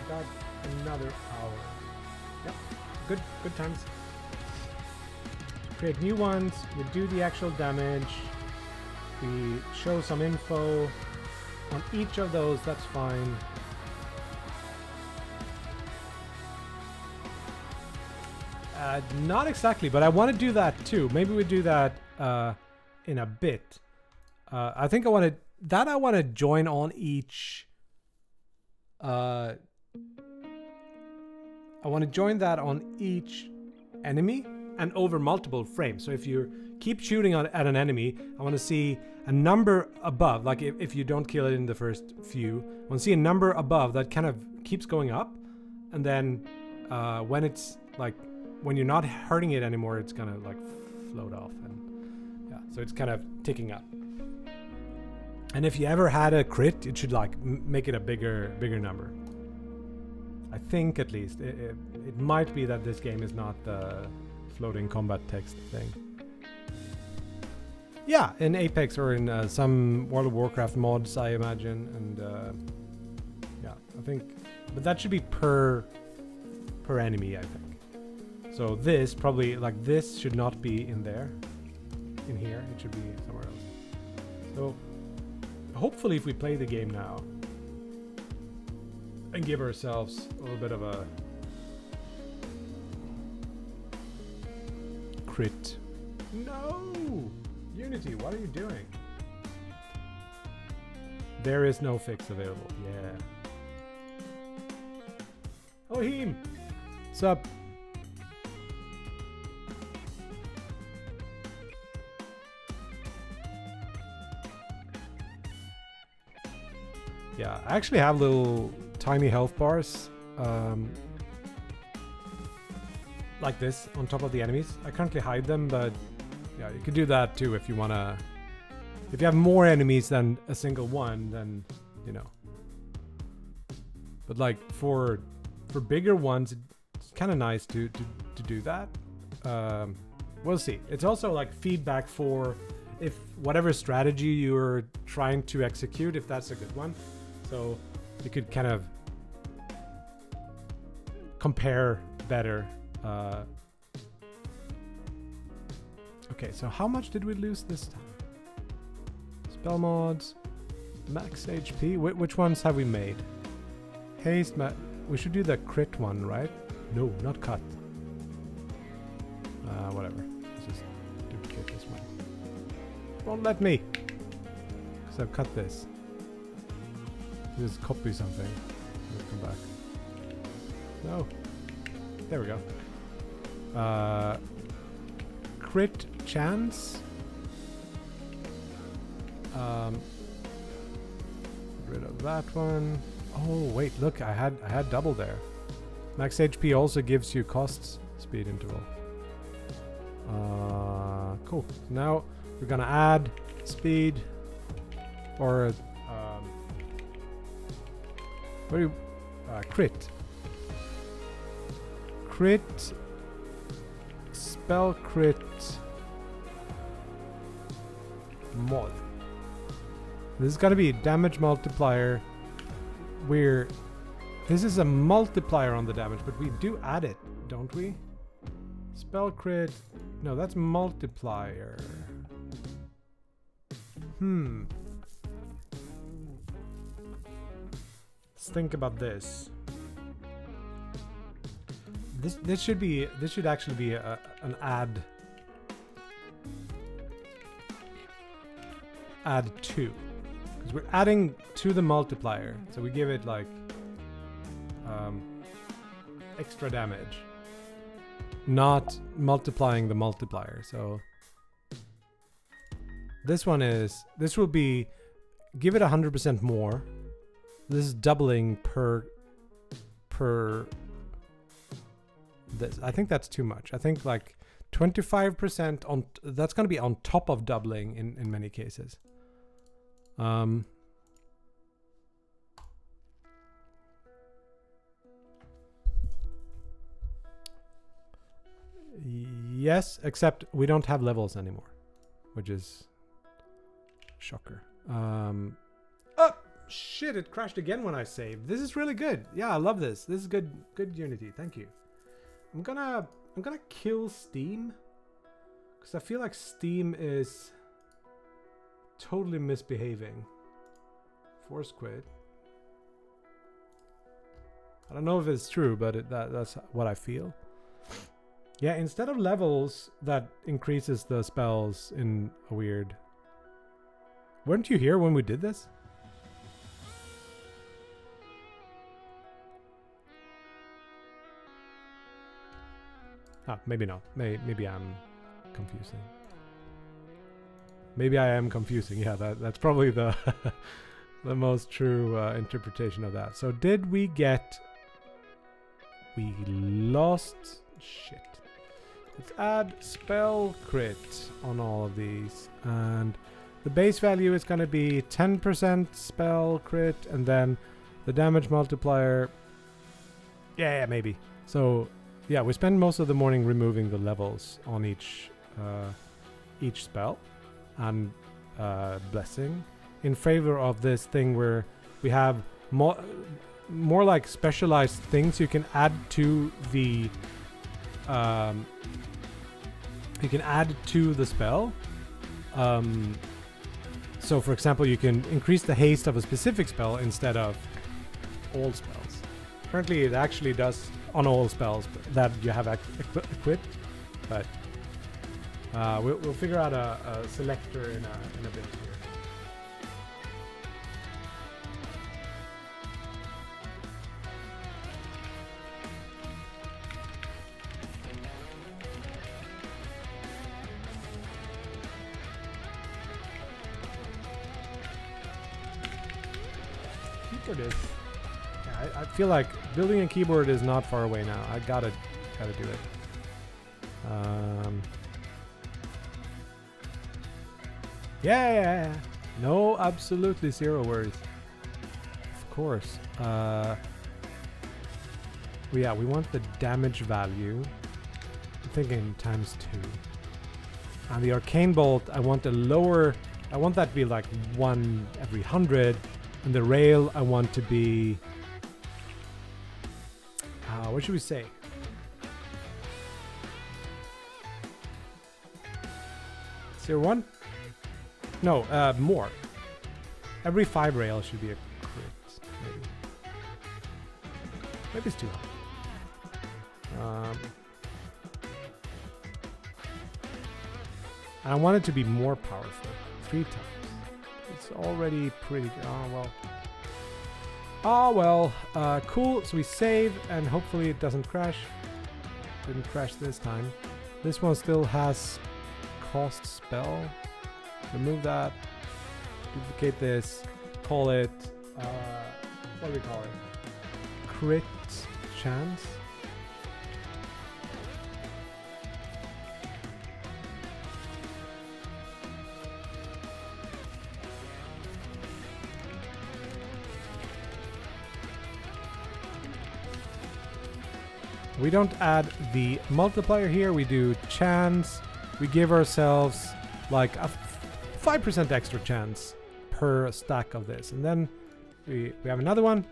got another hour. Yep, good times. Create new ones, we do the actual damage, we show some info on each of those, that's fine. Not exactly, but I want to do that too. Maybe we do that in a bit. I think I want to join on each. I want to join that on each enemy and over multiple frames. So if you keep shooting at an enemy, I want to see a number above. Like if you don't kill it in the first few, I want to see a number above that kind of keeps going up, and then when it's like when you're not hurting it anymore, it's gonna like float off, and yeah, so it's kind of ticking up. And if you ever had a crit, it should like make it a bigger number. I think at least it might be that this game is not the floating combat text thing. Yeah, in Apex or in some World of Warcraft mods, I imagine, and yeah, I think, but that should be per enemy, I think. So this probably like this should not be in there, in here. It should be somewhere else. So hopefully, if we play the game now and give ourselves a little bit of a crit. No! Unity, what are you doing? There is no fix available. Yeah. Oh, Heem! Sup? Yeah, I actually have little tiny health bars like this on top of the enemies. I currently hide them, but yeah, you could do that too if you wanna. If you have more enemies than a single one, then you know. But like for bigger ones, it's kind of nice to do that. We'll see. It's also like feedback for if whatever strategy you're trying to execute, if that's a good one. So you could kind of compare better. Okay, so how much did we lose this time? Spell mods, max HP. Which ones have we made? Haste, we should do the crit one, right? No, not cut. Whatever. Let's just duplicate this one. Won't let me, because I've cut this. Just copy something. Let's come back. No. There we go. Crit chance. Get rid of that one. Oh wait, look, I had double there. Max HP also gives you cost speed interval. Cool. Now we're gonna add speed or what do you crit. Crit, spell crit mod. This is gonna be a damage multiplier. This is a multiplier on the damage, but we do add it, don't we? Spell crit. No, that's multiplier. Let's think about this. This should actually be an add 2, because we're adding to the multiplier, so we give it like extra damage, not multiplying the multiplier. So this will be give it 100% more. this is doubling per this. I think that's too much. I think like 25% on that's going to be on top of doubling in many cases. Yes, except we don't have levels anymore, which is shocker. Oh shit! It crashed again when I saved. This is really good. Yeah, I love this. This is good. Good Unity. Thank you. I'm gonna kill Steam because I feel like Steam is totally misbehaving. Force quit. I don't know if it's true, but that's what I feel. Yeah, instead of levels, that increases the spells in a weird... Weren't you here when we did this? Ah, maybe not. Maybe I'm confusing. Maybe I am confusing. Yeah, that's probably the the most true interpretation of that. So did we get... We lost... Shit. Let's add spell crit on all of these. And the base value is going to be 10% spell crit. And then the damage multiplier... Yeah, maybe. So... Yeah, we spend most of the morning removing the levels on each spell and blessing in favor of this thing where we have more like specialized things you can add to the spell. So for example, you can increase the haste of a specific spell instead of all spells. Currently, it actually does on all spells that you have equipped, but we'll figure out a selector in a bit here. Keyboard is... Yeah, I feel like building a keyboard is not far away now. I gotta do it. Yeah. No, absolutely zero worries. Of course. We want the damage value. I'm thinking times 2. And the arcane bolt, I want a lower... I want that to be like 1 every 100. And the rail, I want to be... what should we say? Zero 1? No, more. Every 5 rail should be a crit. Maybe it's too high. And I want it to be more powerful. 3 times. It's already pretty good. Cool. So we save and hopefully it doesn't crash. Didn't crash this time. This one still has cost spell. Remove that. Duplicate this. Call it, what do we call it? Crit chance. We don't add the multiplier here. We do chance. We give ourselves like a 5% extra chance per stack of this. And then we have another one.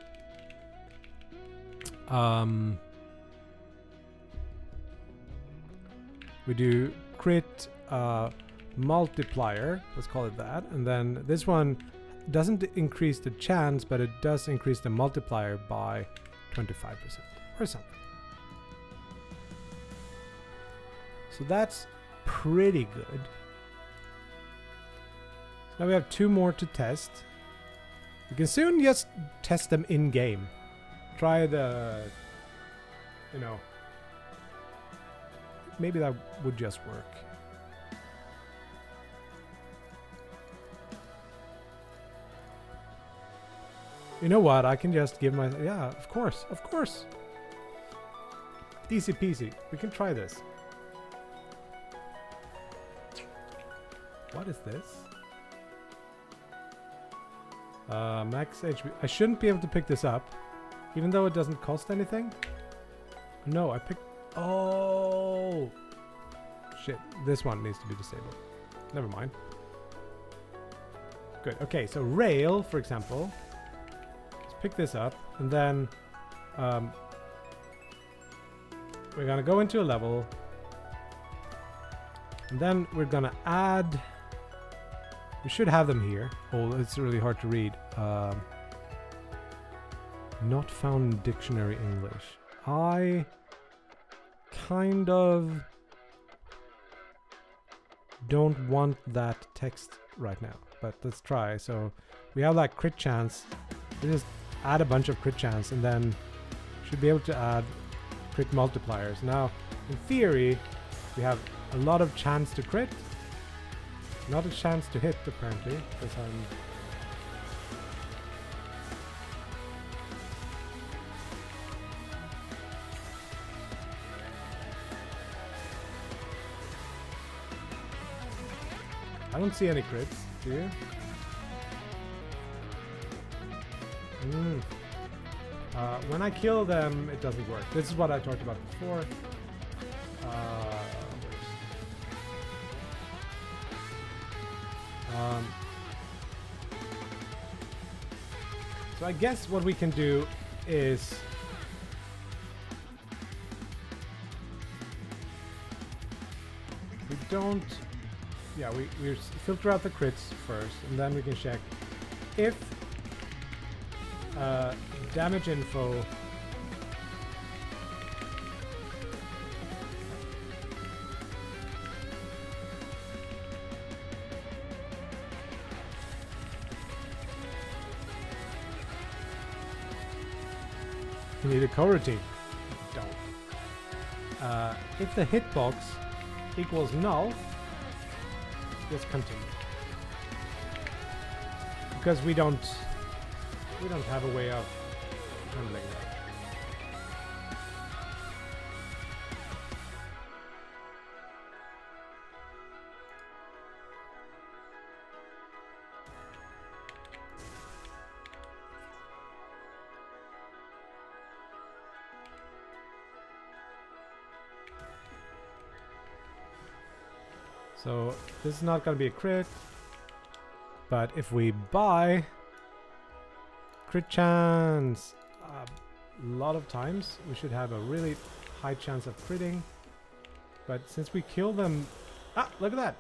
We do crit multiplier. Let's call it that. And then this one doesn't increase the chance, but it does increase the multiplier by 25% or something. So that's pretty good. Now we have 2 more to test. We can soon just test them in game. Try the, maybe that would just work. You know what? I can just give my... Yeah, of course. Of course. Easy peasy. We can try this. What is this? Max HP. I shouldn't be able to pick this up. Even though it doesn't cost anything. No, I picked... Oh! Shit. This one needs to be disabled. Never mind. Good. Okay, so rail, for example. Let's pick this up. And then... we're gonna go into a level. And then we're gonna add... We should have them here. Oh, it's really hard to read. Not found in dictionary English. I kind of don't want that text right now, but let's try. So we have like crit chance. We just add a bunch of crit chance and then should be able to add crit multipliers. Now, in theory, we have a lot of chance to crit. Not a chance to hit, apparently, because I don't see any crits, do you? When I kill them, it doesn't work. This is what I talked about before. So I guess what we can do is we don't... Yeah, we filter out the crits first, and then we can check if damage info you need a coroutine. Don't. If the hitbox equals null, just continue. Because we don't have a way of handling that. So this is not going to be a crit, but if we buy crit chance a lot of times, we should have a really high chance of critting. But since we kill them... Ah, look at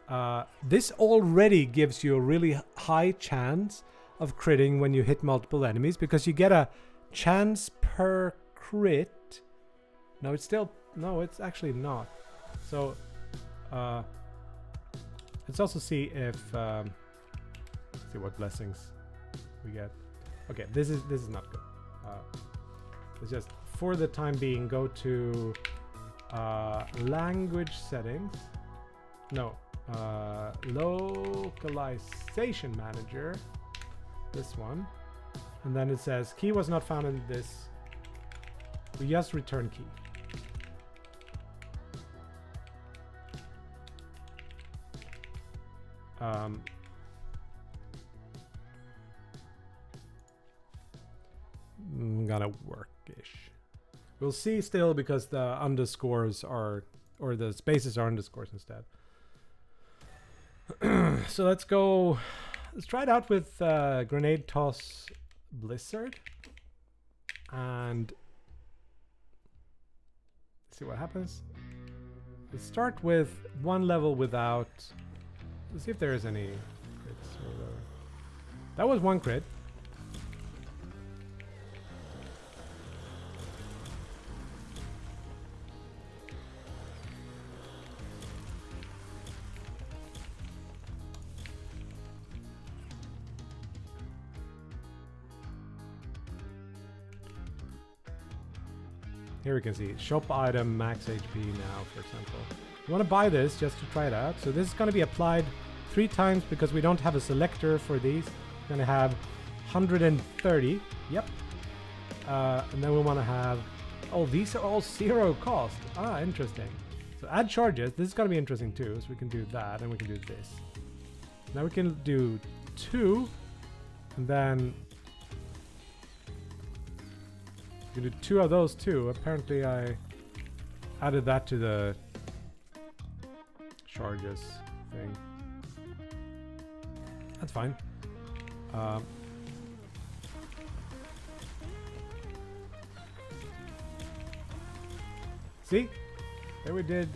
that! This already gives you a really high chance of critting when you hit multiple enemies, because you get a chance per crit. No, it's still... No, it's actually not. So, let's also see if see what blessings we get. Okay, this is not good. Let's just, for the time being, go to language settings. No, localization manager. This one, and then it says key was not found in this. We just return key. Gonna work-ish. We'll see still, because the underscores are, or the spaces are underscores instead. So let's go, let's try it out with Grenade Toss Blizzard. And see what happens. Let's start with one level without... Let's see if there is any crits or whatever. That was one crit. Here we can see shop item max HP now, for example. You want to buy this just to try it out. So this is going to be applied 3 times because we don't have a selector for these. gonna have 130. Yep. And then we want to have, oh, these are all 0 cost. Ah, interesting. So add charges. This is gonna be interesting too. So we can do that, and we can do this. Now we can do 2, and then we can do 2 of those too. Apparently, I added that to the charges thing. That's fine. See? There we did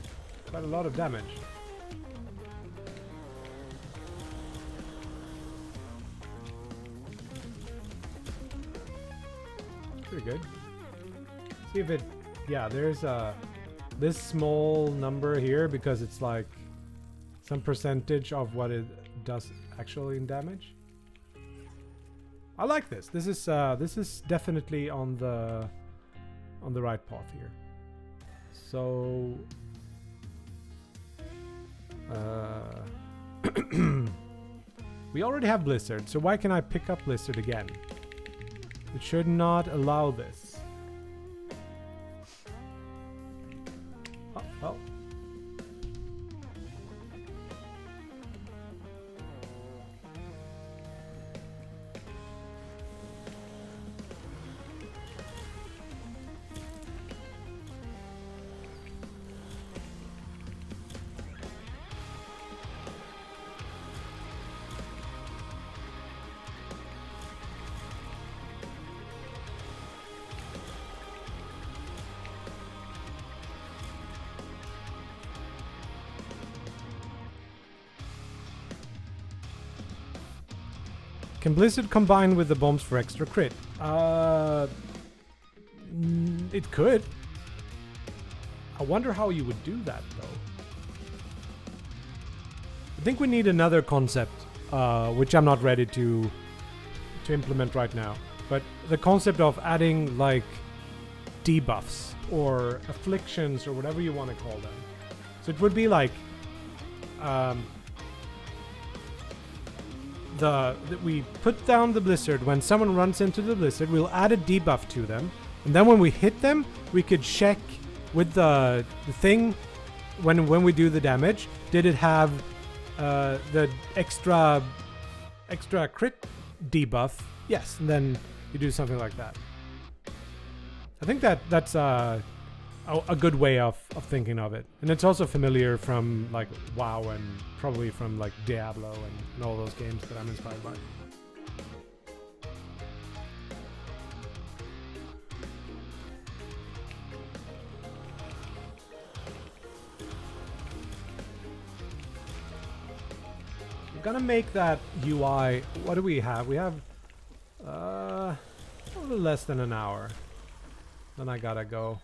quite a lot of damage. Pretty good. See if it... Yeah, there's this small number here because it's like some percentage of what it does actually in damage. I like this. This is definitely on the right path here. So we already have Blizzard, so why can I pick up Blizzard again? It should not allow this. Oh, well. Can Blizzard combine with the bombs for extra crit? It could. I wonder how you would do that though. I think we need another concept, which I'm not ready to implement right now. But the concept of adding like debuffs or afflictions or whatever you want to call them. So it would be like that we put down the Blizzard. When someone runs into the Blizzard, we'll add a debuff to them, and then when we hit them, we could check with the thing when we do the damage. Did it have the extra crit debuff? Yes, and then you do something like that. I think that's a good way of thinking of it, and it's also familiar from like WoW and probably from like Diablo and all those games that I'm inspired by. We're gonna make that UI. What do we have? We have a little less than an hour. Then I gotta go.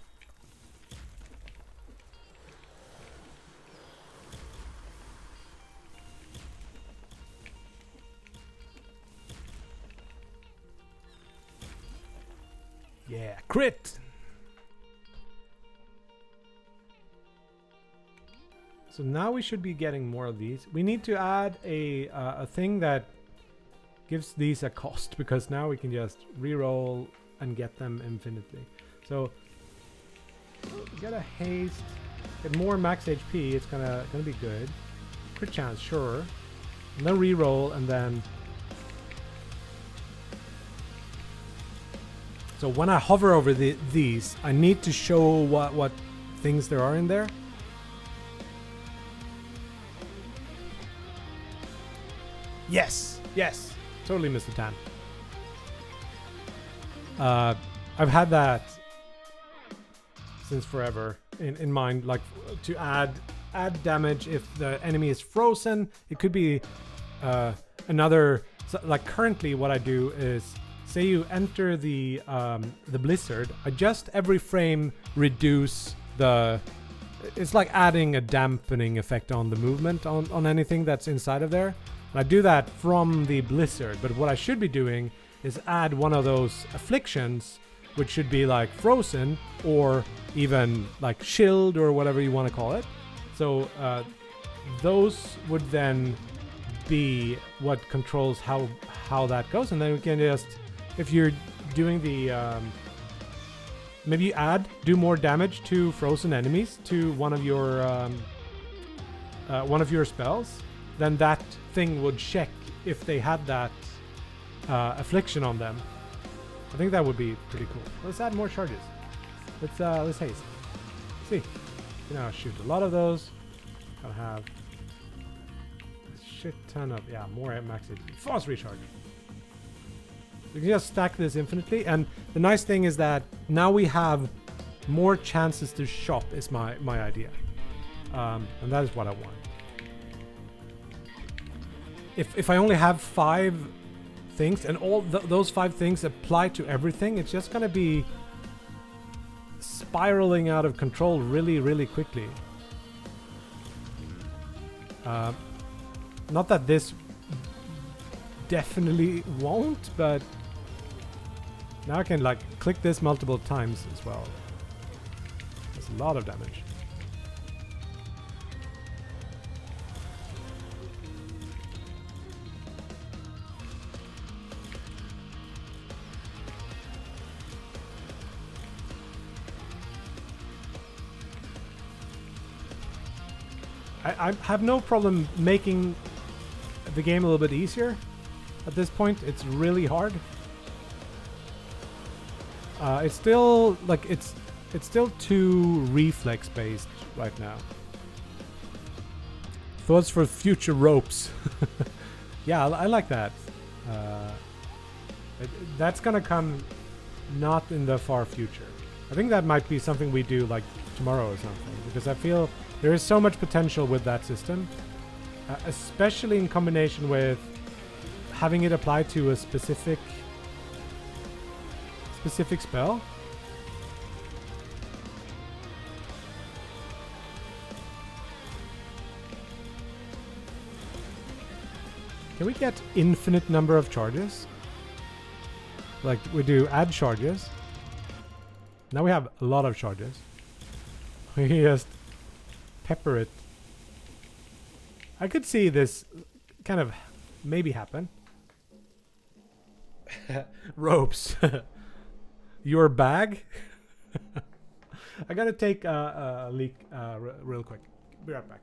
Yeah, crit! So now we should be getting more of these. We need to add a thing that gives these a cost, because now we can just reroll and get them infinitely. So get a haste, get more max HP. It's gonna be good. Crit chance, sure. And then reroll, and then. So when I hover over these, I need to show what things there are in there. Yes, yes, totally missed the tan. I've had that since forever in mind, like to add damage if the enemy is frozen. It could be another. So like currently, what I do is. Say you enter the Blizzard, I just every frame reduce the... It's like adding a dampening effect on the movement on anything that's inside of there. And I do that from the Blizzard, but what I should be doing is add one of those afflictions, which should be like frozen or even like shield or whatever you want to call it. So those would then be what controls how how that goes, and then we can just, if you're doing the maybe you do more damage to frozen enemies to one of your spells, then that thing would check if they had that affliction on them. I think that would be pretty cool. Let's add more charges. Let's haste. See, you know, shoot a lot of those. Gotta have a shit ton of more max HP. Fast recharge. You can just stack this infinitely, and the nice thing is that now we have more chances to shop. Is my idea, and that is what I want. If I only have 5 things and all those 5 things apply to everything, it's just gonna be spiraling out of control really, really quickly. Not that this definitely won't, but now I can like click this multiple times as well. That's a lot of damage. I have no problem making the game a little bit easier. At this point, it's really hard. It's still like it's still too reflex based right now. Thoughts for future ropes. Yeah, I like that. That's gonna come not in the far future. I think that might be something we do like tomorrow or something, because I feel there is so much potential with that system, especially in combination with having it apply to a specific spell. Can we get infinite number of charges? Like we do add charges. Now we have a lot of charges. We just pepper it. I could see this kind of maybe happen. Ropes. Your bag? I gotta take a leak real quick. Be right back.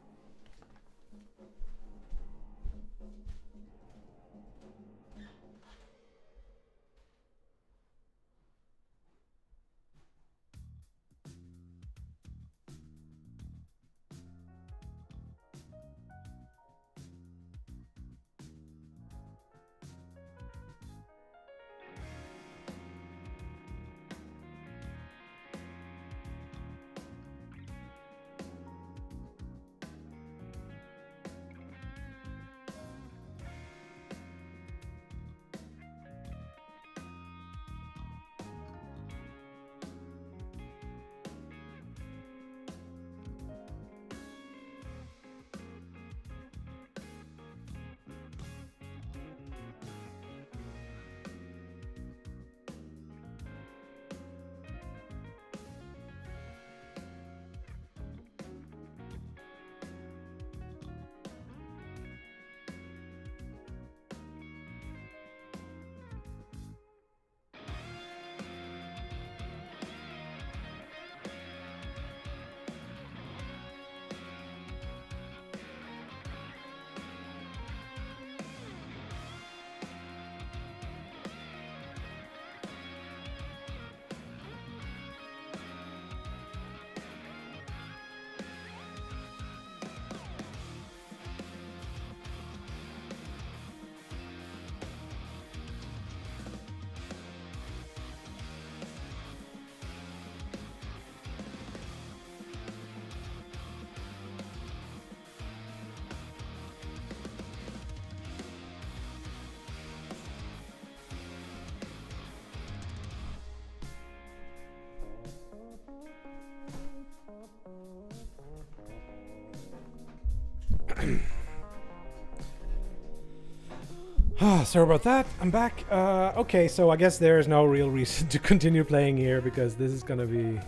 Sorry about that. I'm back. Okay, so I guess there is no real reason to continue playing here because this is gonna be...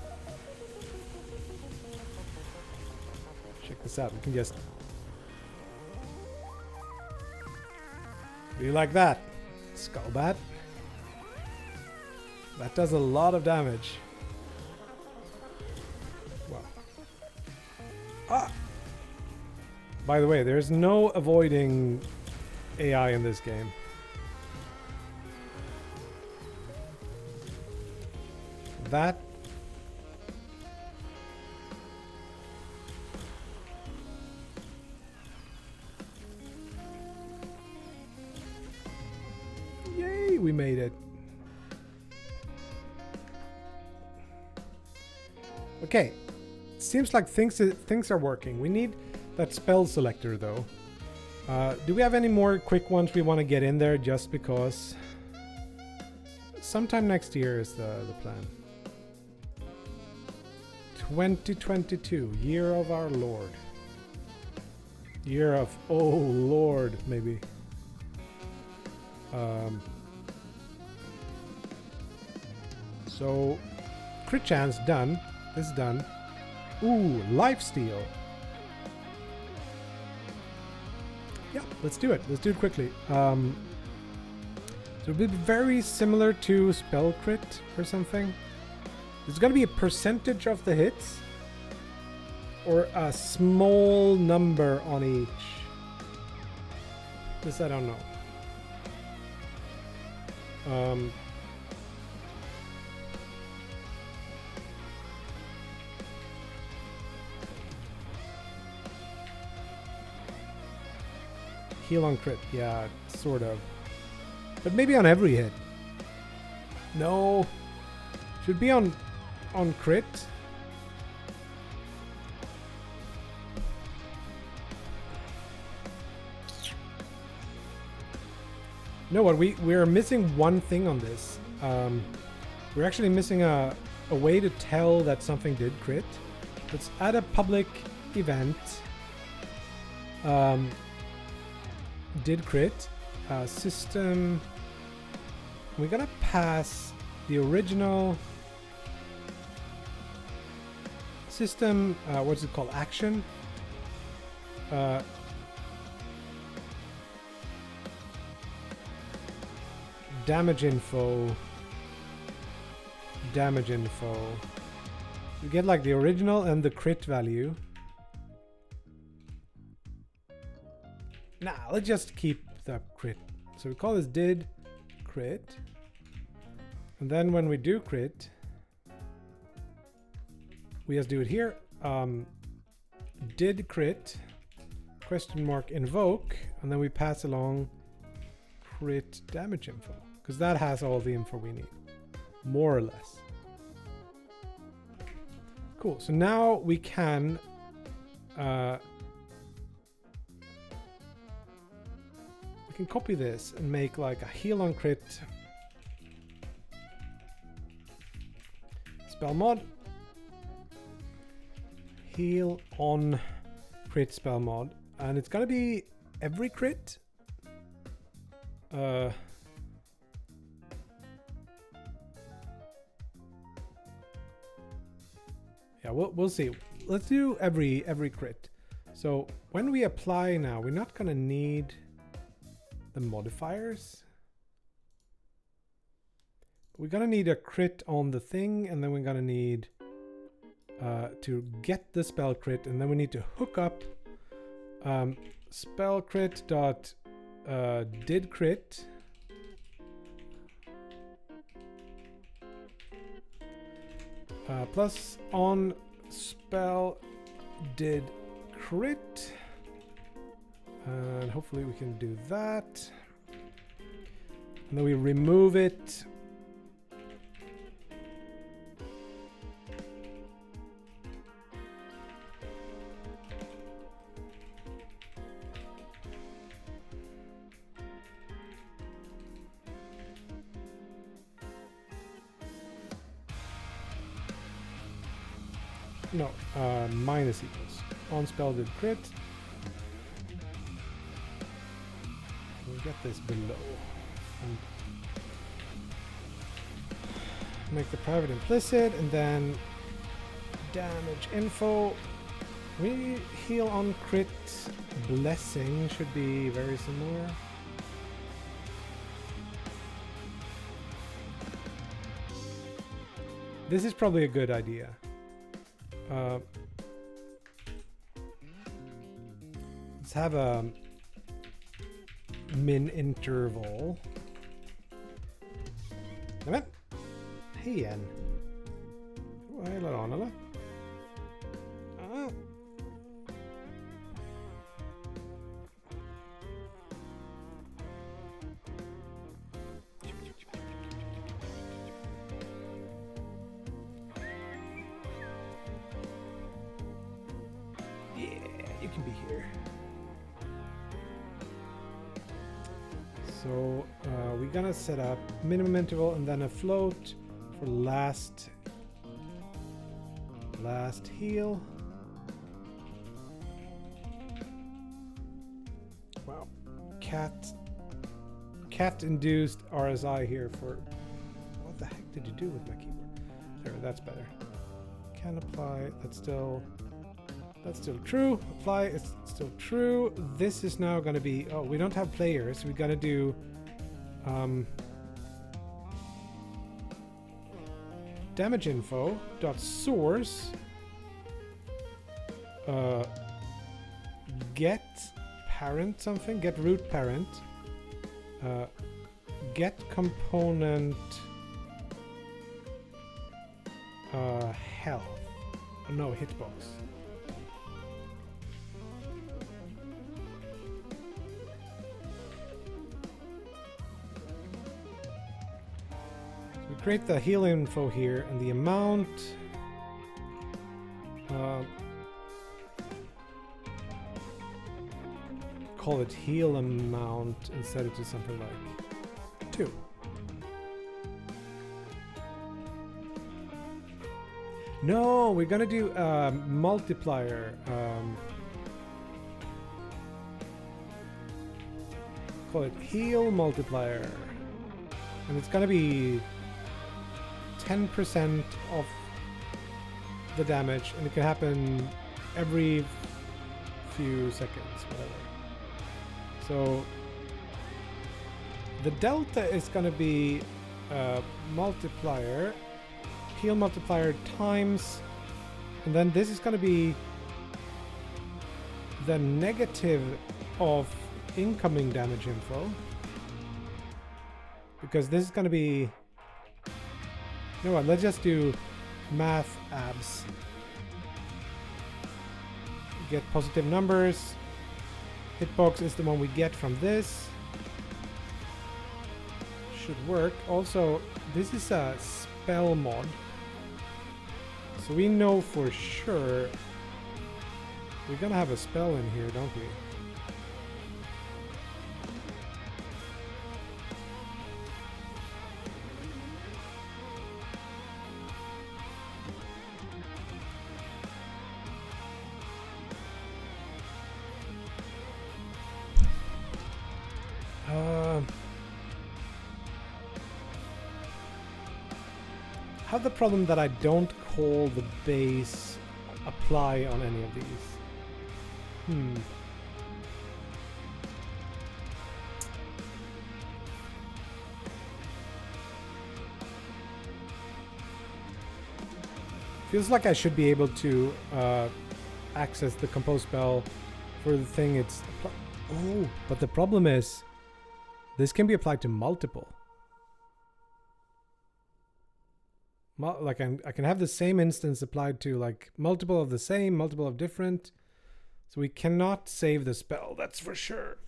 Check this out. We can just... Do you like that? Skullbat. That does a lot of damage. Wow. Ah! By the way, there's no avoiding AI in this game. That. Yay, we made it. Okay, seems like things are working. We need that spell selector though. Do we have any more quick ones we want to get in there just because? Sometime next year is the plan. 2022, year of our Lord. Year of oh Lord, maybe. So, crit chance done. This is done. Ooh, lifesteal. Yeah, let's do it. Let's do it quickly. So it'll be very similar to spell crit or something. There's going to be a percentage of the hits or a small number on each. This I don't know. Heal on crit, yeah, sort of. But maybe on every hit. No. Should be on crit. You know what? We're missing one thing on this. We're actually missing a way to tell that something did crit. Let's add a public event. Did crit. System. We're gonna pass the original system. What's it called? Action. Damage info. Damage info. We get like the original and the crit value. Nah, let's just keep the crit. So we call this did crit. And then when we do crit, we just do it here. Did crit, question mark invoke, and then we pass along crit damage info. Because that has all the info we need. More or less. Cool, so now we can copy this and make like a heal on crit spell mod. Heal on crit spell mod. And it's gonna be every crit. Yeah, we'll see. Let's do every crit. So when we apply now, we're not gonna need the modifiers. We're gonna need a crit on the thing, and then we're gonna need to get the spell crit, and then we need to hook up spell crit dot did crit plus on spell did crit, and hopefully we can do that. And then we remove it. No, minus equals. On spell did crit. We'll get this below. And make the private implicit, and then damage info. We heal on crit. Blessing should be very similar. This is probably a good idea. Let's have a min interval. Nämen! Hej igen. Vad är hela dagen eller? You can be here. So we're gonna set up minimum interval and then a float for last heal. Wow, cat induced RSI here for what the heck did you do with my keyboard? There, that's better. Can apply. That's still true. Apply is still true. This is now going to be, oh, we don't have players. We're going to do damage info dot source get parent something, get root parent, get component health. Oh, no, hitbox. Create the heal info here and the amount. Call it heal amount and set it to something like 2. No, we're gonna do a multiplier. Call it heal multiplier, and it's gonna be 10% of the damage, and it can happen every few seconds, whatever. So the delta is going to be multiplier, heal multiplier times, and then this is going to be the negative of incoming damage info, because this is going to be, you know what, let's just do math abs. Get positive numbers. Hitbox is the one we get from this. Should work. Also, this is a spell mod, so we know for sure we're gonna have a spell in here, don't we? I have the problem that I don't call the base apply on any of these. Feels like I should be able to access the compose spell for the thing it's... Oh, but the problem is this can be applied to multiple. Like I can have the same instance applied to like multiple of the same, multiple of different. So we cannot save the spell, that's for sure.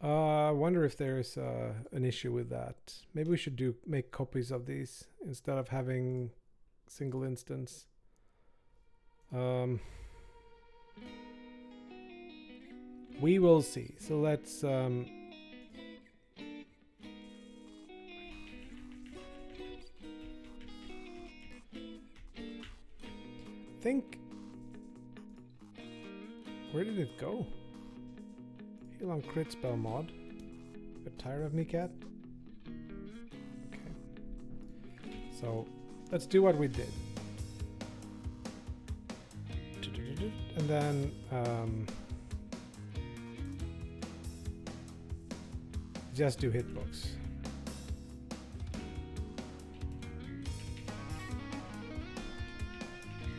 I wonder if there's an issue with that. Maybe we should make copies of these instead of having single instance. We will see. So let's think, where did it go? Heal on crit spell mod. Bit tired of me, cat? Okay. So let's do what we did. And then just do hitbox.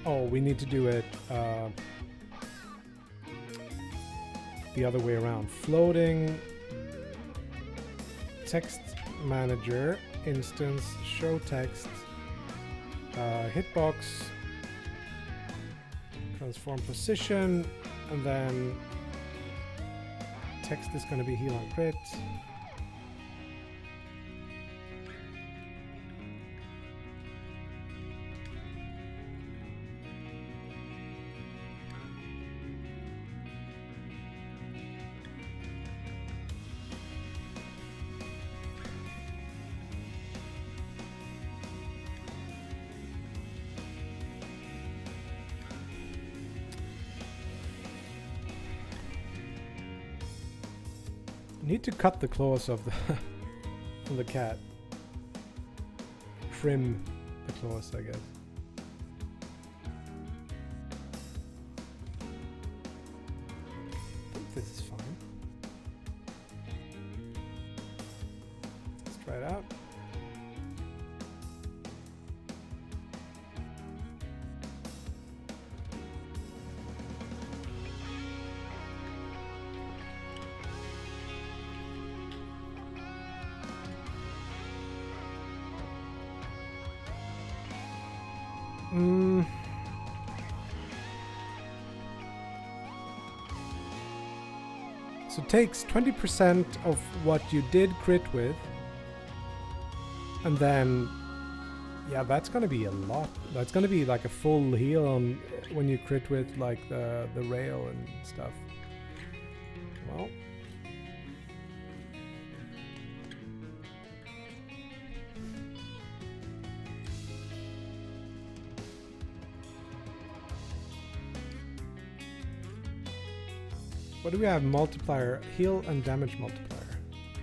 Oh, we need to do it the other way around. Floating text manager instance show text hitbox transform position, and then text is going to be heal on crit. Need to cut the claws of the cat. Trim the claws, I guess. I think this is fine. Let's try it out. So it takes 20% of what you did crit with, and then yeah, that's gonna be a lot. That's gonna be like a full heal on when you crit with like the rail and stuff. Well, what do we have? Multiplier, heal and damage multiplier.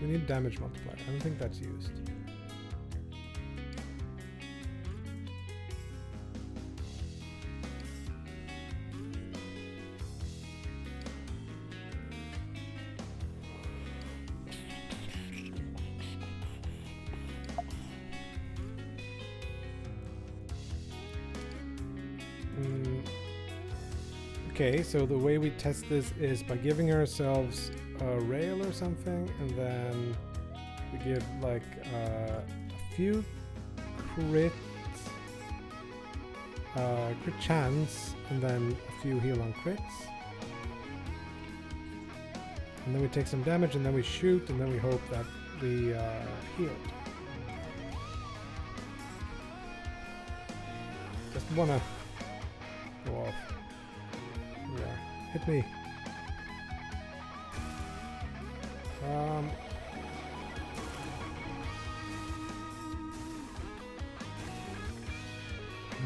We need damage multiplier. I don't think that's used. Okay, so the way we test this is by giving ourselves a rail or something, and then we give like a few crit chance, and then a few heal on crits. And then we take some damage, and then we shoot, and then we hope that we heal. Just wanna go off. Yeah, hit me.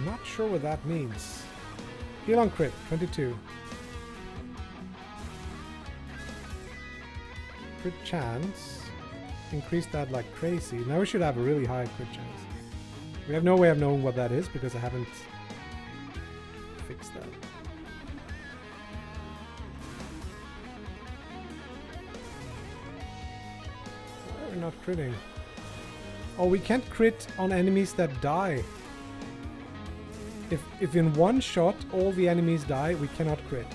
I'm not sure what that means. Heal on crit, 22. Crit chance. Increase that like crazy. Now we should have a really high crit chance. We have no way of knowing what that is because I haven't fixed that. Why are we not critting? Oh, we can't crit on enemies that die. If in one shot all the enemies die, we cannot crit.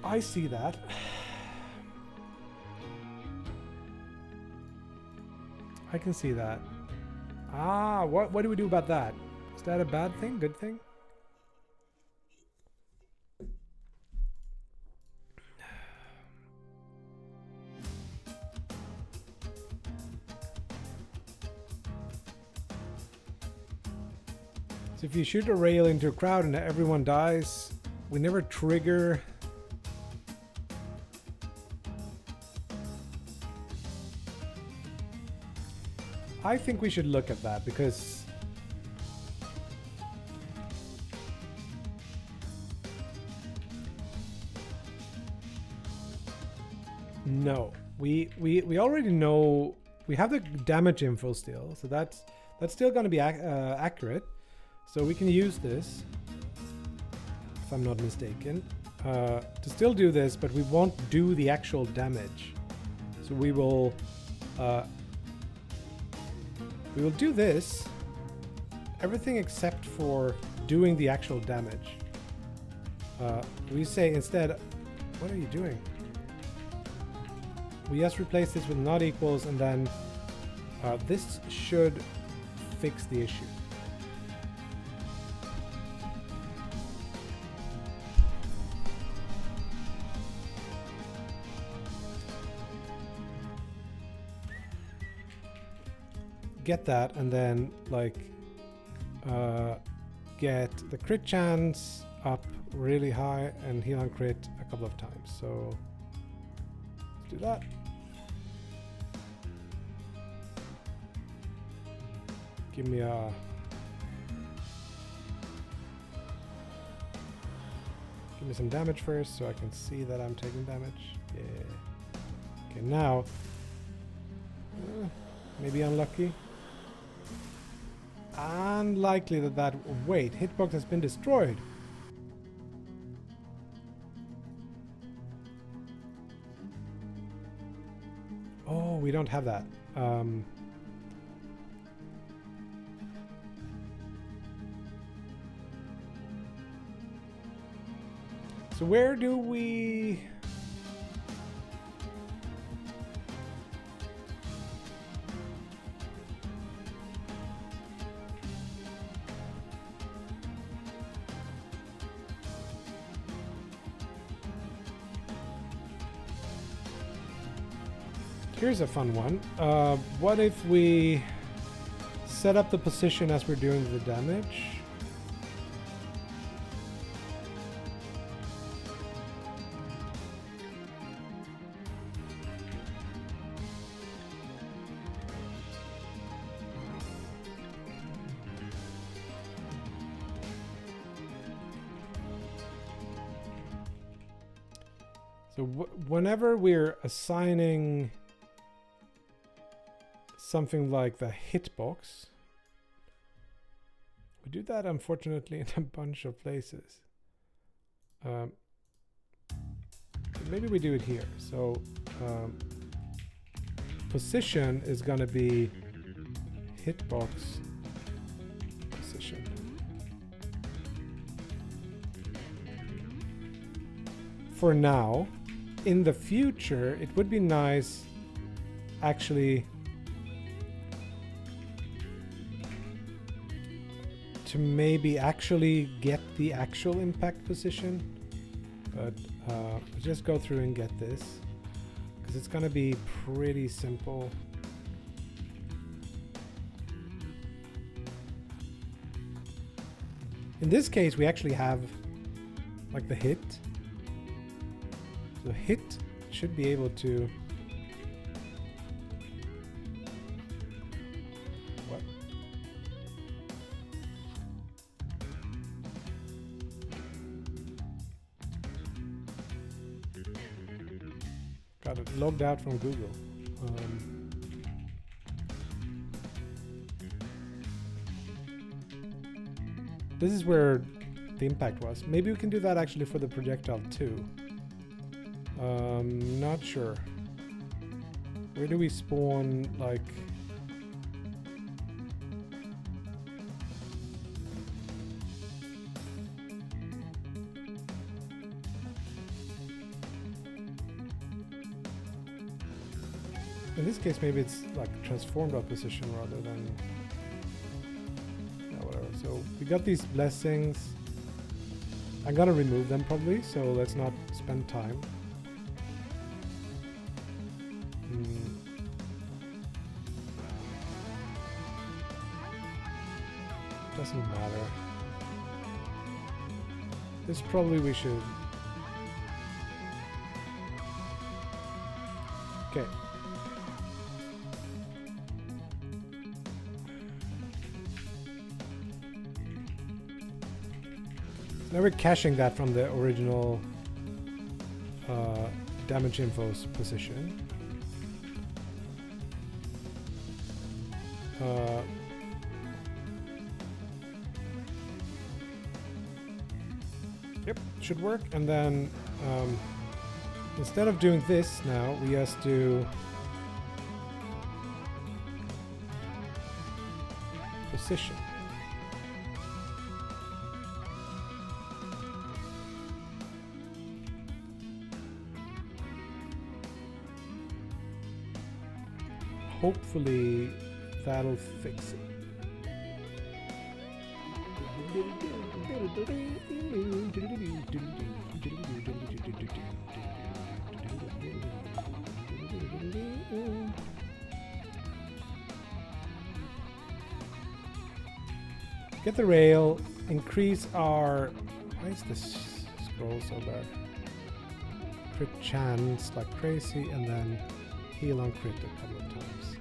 I see that. I can see that. Ah, what do we do about that? Is that a bad thing? Good thing? So if you shoot a rail into a crowd and everyone dies, we never trigger. I think we should look at that because no, we already know we have the damage info still, so that's still going to be accurate. So we can use this, if I'm not mistaken, to still do this, but we won't do the actual damage. So we will do this, everything except for doing the actual damage. We say instead, what are you doing? We just replace this with not equals, and then this should fix the issue. Get that, and then like get the crit chance up really high and heal on crit a couple of times. So let's do that. Give me some damage first so I can see that I'm taking damage. Yeah. Okay, now maybe unlucky. Unlikely that wait, hitbox has been destroyed. Oh, we don't have that. So where do we... Here's a fun one. What if we set up the position as we're doing the damage? So whenever we're assigning something like the hitbox, we do that unfortunately in a bunch of places. Maybe we do it here. So position is going to be hitbox position. For now. In the future, it would be nice actually to maybe actually get the actual impact position, but just go through and get this because it's gonna be pretty simple. In this case, we actually have like the hit. So hit should be able to... What? Got it logged out from Google. This is where the impact was. Maybe we can do that actually for the projectile too. Not sure. Where do we spawn, like... In this case, maybe it's like transformed our position rather than... Yeah, whatever. So we got these blessings. I'm gonna remove them probably, so let's not spend time. Doesn't matter. This probably we should. Okay. Now we're caching that from the original damage info's position. Yep, should work. And then instead of doing this now, we just do position. Hopefully that'll fix it. Get the rail, increase our... Why is this scroll so bad? Crit chance like crazy, and then heal on crit a couple of times.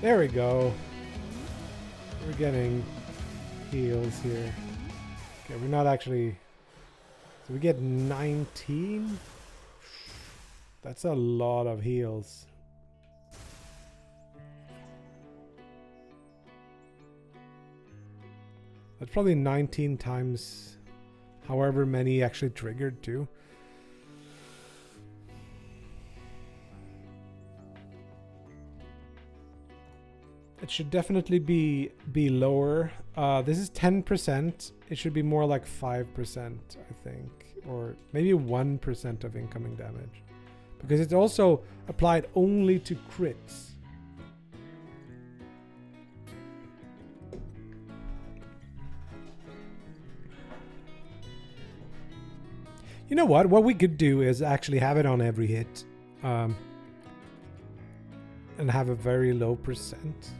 There we go. We're getting heals here. Okay, we're not actually... So we get 19? That's a lot of heals. That's probably 19 times however many actually triggered too. It should definitely be lower. This is 10%. It should be more like 5%, I think. Or maybe 1% of incoming damage. Because it's also applied only to crits. You know what? What we could do is actually have it on every hit. And have a very low percent.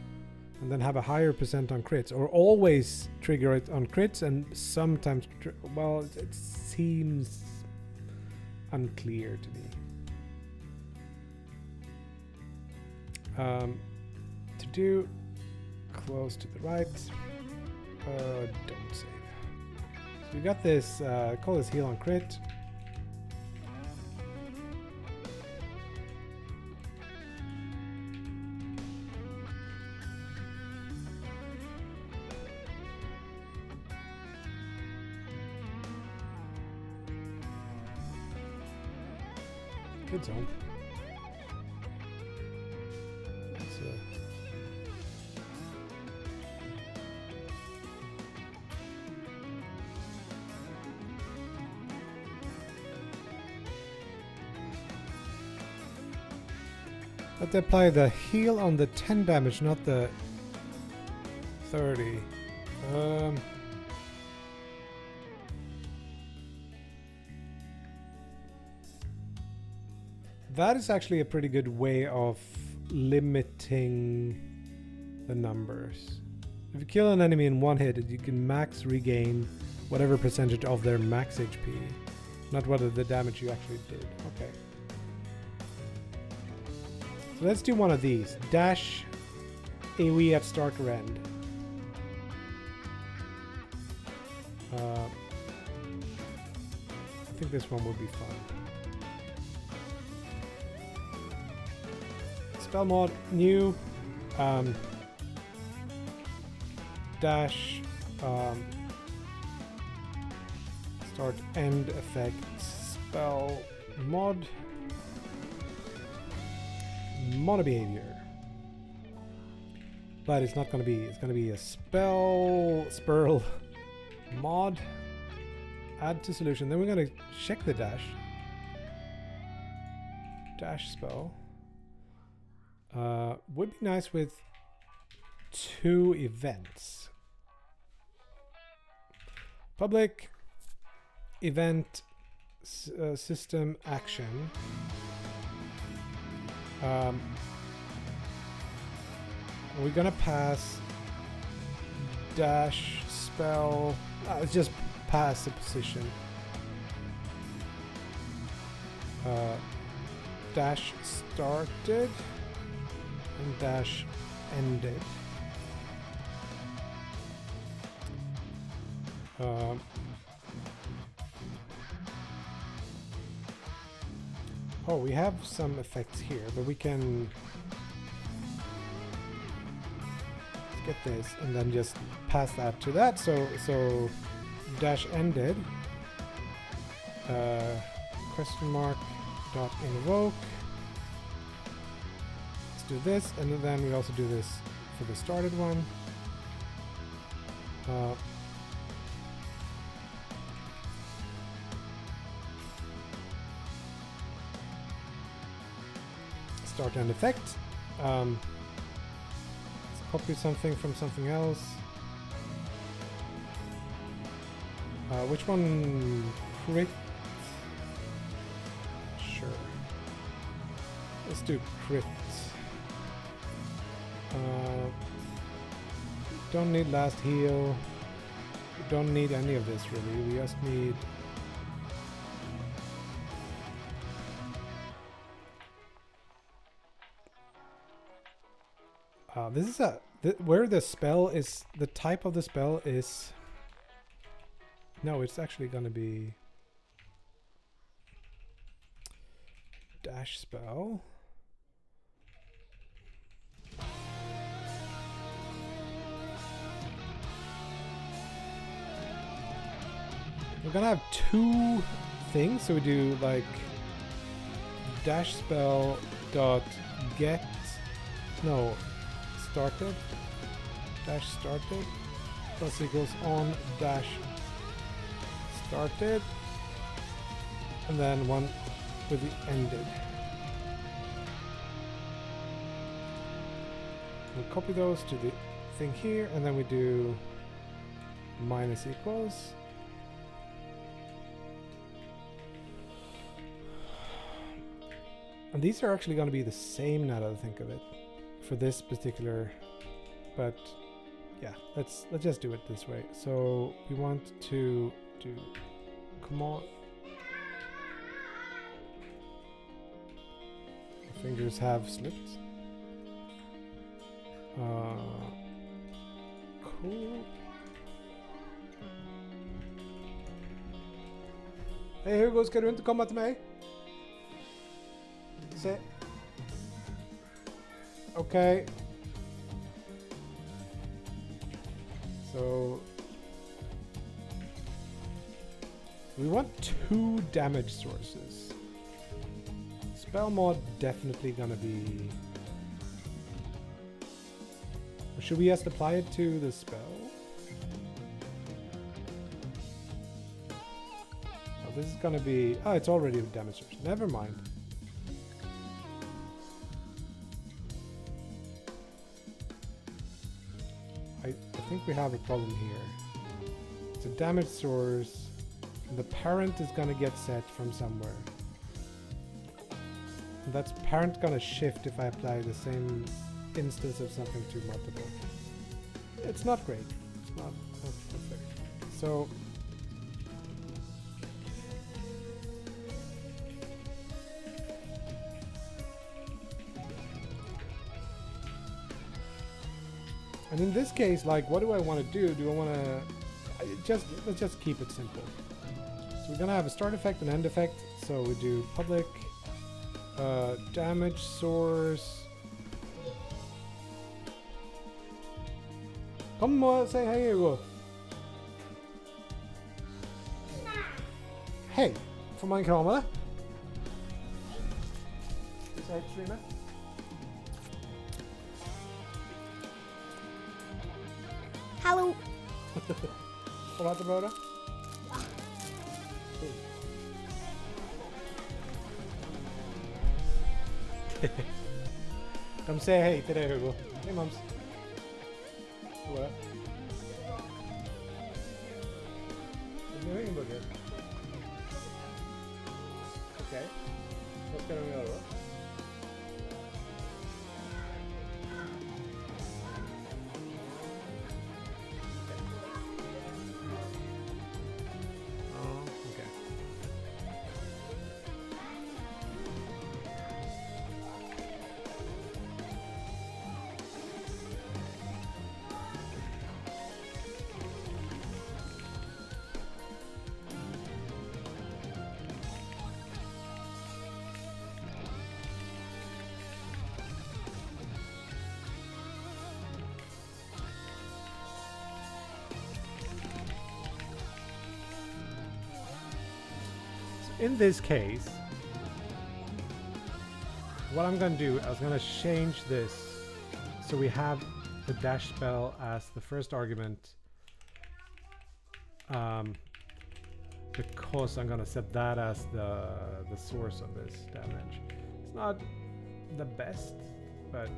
And then have a higher percent on crits. Or always trigger it on crits and sometimes... well, it seems unclear to me. To do... close to the right. Don't save. So we got this... call this heal on crit. Good zone. Let's apply the heal on the 10 damage, not the 30. That is actually a pretty good way of limiting the numbers. If you kill an enemy in one hit, you can max regain whatever percentage of their max HP, not whether the damage you actually did. Okay. So let's do one of these. Dash AoE at start or end. I think this one will be fun. Spell mod, new, dash, start end effect, spell mod, mono behavior. But it's not going to be, it's going to be a spurl mod, add to solution. Then we're going to check the dash. Dash spell. Would be nice with 2 events. Public event system action. We're gonna pass dash spell. Let's just pass the position. Dash started and dash ended. Um, oh, we have some effects here, but we can get this and then just pass that to that. So dash ended question mark dot invoke. Let's do this, and then we also do this for the started one. Start and effect. Let's copy something from something else. Which one? Crit? Sure. Let's do crit. Don't need last heal. We don't need any of this really. We just need this is where the spell is, the type of the spell is, no, it's actually gonna be dash spell. We're gonna have two things, so we do like dash spell dot get, no, started dash started plus equals on dash started, and then one with the ended. We copy those to the thing here, and then we do minus equals. And these are actually going to be the same now that I think of it for this particular, but yeah, let's just do it this way. So we want to do command. My fingers have slipped. Cool. Hej Hugo, ska du inte komma till mig? Se. Okay. So we want 2 damage sources. Spell mod definitely gonna be. Or should we just apply it to the spell? Oh, this is gonna be. Oh, it's already a damage source. Never mind. I think we have a problem here. It's a damage source, and the parent is gonna get set from somewhere. And that's parent gonna shift if I apply the same instance of something to multiple. It's not great. It's not perfect. So and in this case, like, what do I want to do? Do I want to let's just keep it simple. So we're gonna have a start effect and end effect. So we do public damage source. Come on, say hey, Hugo. Hej, får man krama det? Ska vi säga hej till streamen? Hallå! Har du haft det bra då? De säger hej till dig Hugo. Hej mums. Hur var det? Det blev ingen budget. Okej. Vad ska de göra då? in this case, what I'm going to do, I was going to change this so we have the dash spell as the first argument, because I'm going to set that as the source of this damage. It's not the best, but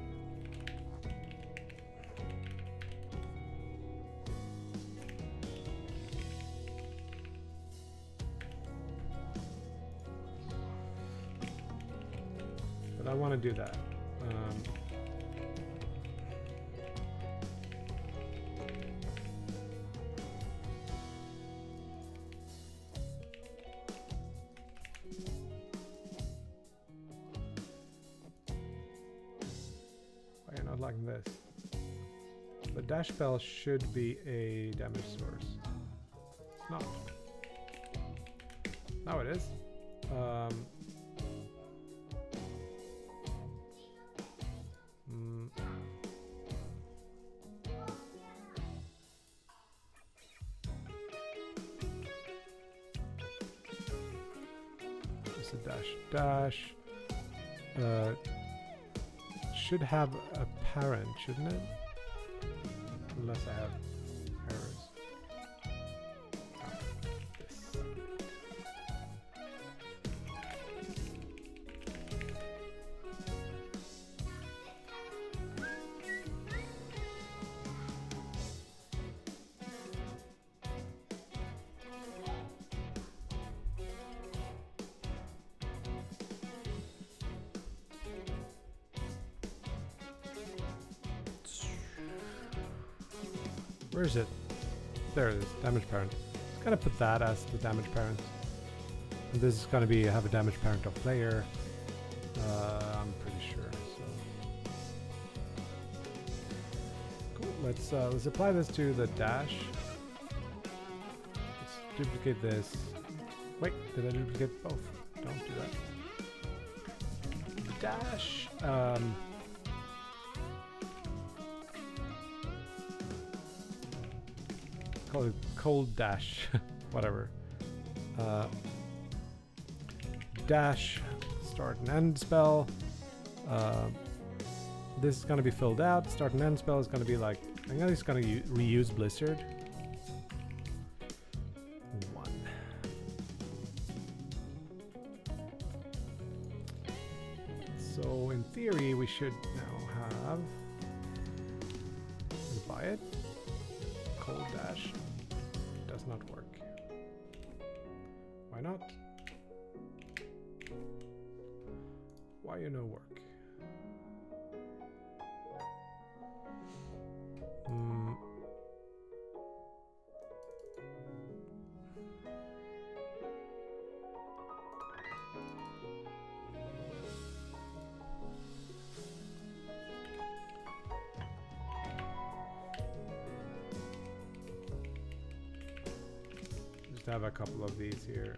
I want to do that. Why are you not liking this? The dash spell should be a damage source. It's not. Now it is. Dash should have a parent, shouldn't it? Unless I have errors. This. Where is it? There it is, damage parent. Just gonna put that as the damage parent. And this is gonna be have a damage parent of player. I'm pretty sure. So cool. Let's apply this to the dash. Let's duplicate this. Wait, did I duplicate both? Don't do that. Dash. Call it cold dash, whatever. Dash, start and end spell. This is gonna be filled out. Start and end spell is gonna be like, I'm just gonna reuse Blizzard. 1. So in theory, we should now have. Buy it. Cold dash. Does not work. Why not? Why you no work? Have a couple of these here.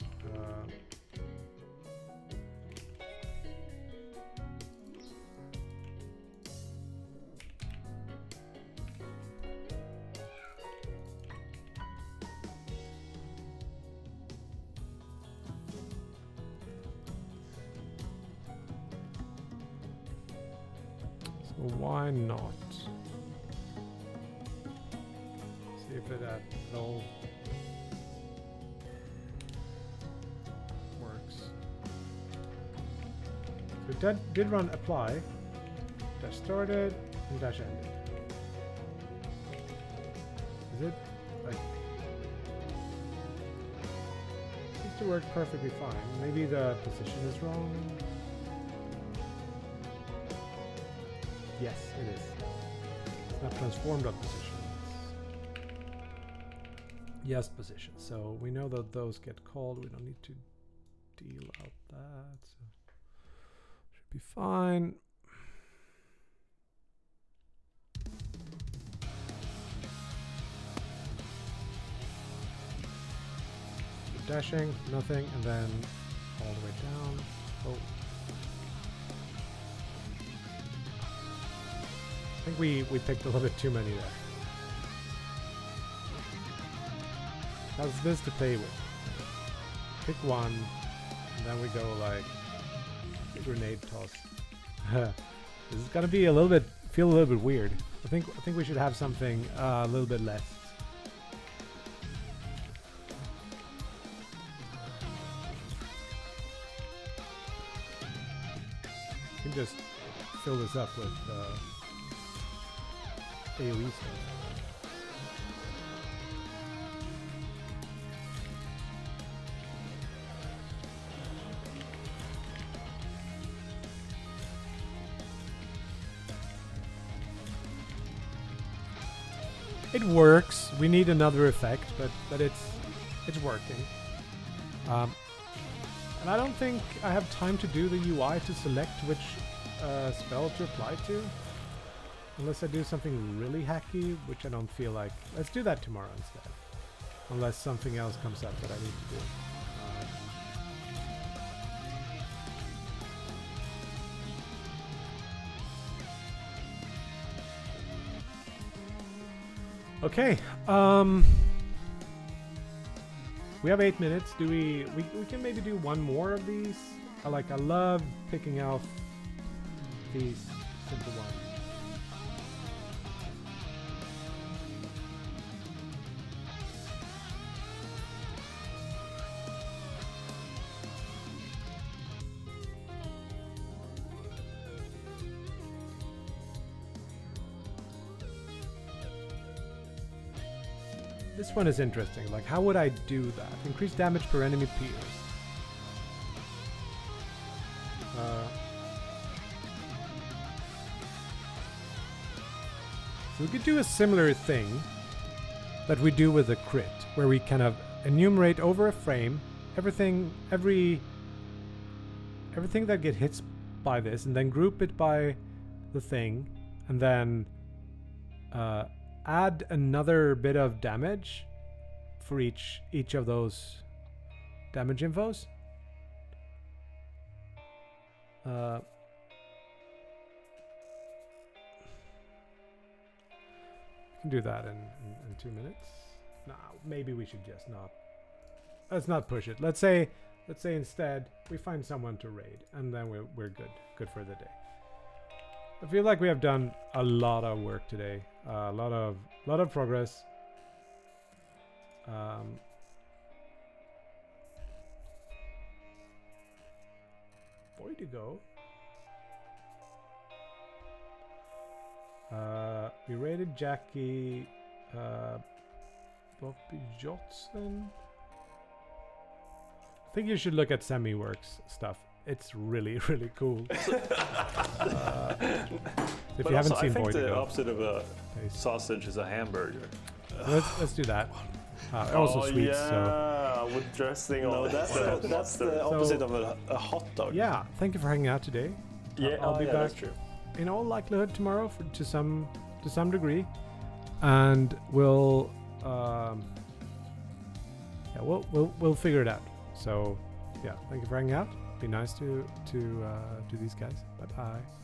So why not? See if it at all So did run apply, dash started, and dash ended. Is it like seems to work perfectly fine? Maybe the position is wrong. Yes, it is. It's not transformed on position. Yes, position. So we know that those get called. We don't need to deal out that. So be fine. Dashing, nothing, and then all the way down. Oh. I think we picked a little bit too many there. How's this to play with? Pick one, And then we go like grenade toss. This is gonna be a little bit feel a little bit weird. I think we should have something a little bit less. You can just fill this up with AoE stuff. It works. We need another effect, but it's working. And I don't think I have time to do the UI to select which spell to apply to, unless I do something really hacky, which I don't feel like. Let's do that tomorrow instead, unless something else comes up that I need to do. Okay, we have 8 minutes. Do we can maybe do one more of these? I love picking out these simple ones. This one is interesting. Like, how would I do that? Increase damage per enemy pierce. So we could do a similar thing that we do with the crit, where we kind of enumerate over a frame everything that get hits by this, and then group it by the thing, and then add another bit of damage for each of those damage infos. We can do that in 2 minutes. Nah, maybe we should just not. Let's not push it. Let's say instead we find someone to raid, and then we're good for the day. I feel like we have done a lot of work today. A lot of progress. Boy to go. We rated Jackie Bobby Johnson. I think you should look at SemiWorks stuff. It's really cool. If you haven't seen Boy to Go, the opposite of a sausage is a hamburger. Let's do that. Also sweets. Yeah, So. with dressing No, on. that's the opposite of a hot dog. Yeah, thank you for hanging out today. Yeah, I'll be back. That's true. In all likelihood tomorrow to some degree, and we'll figure it out. So yeah, thank you for hanging out. Be nice to these guys. Bye bye.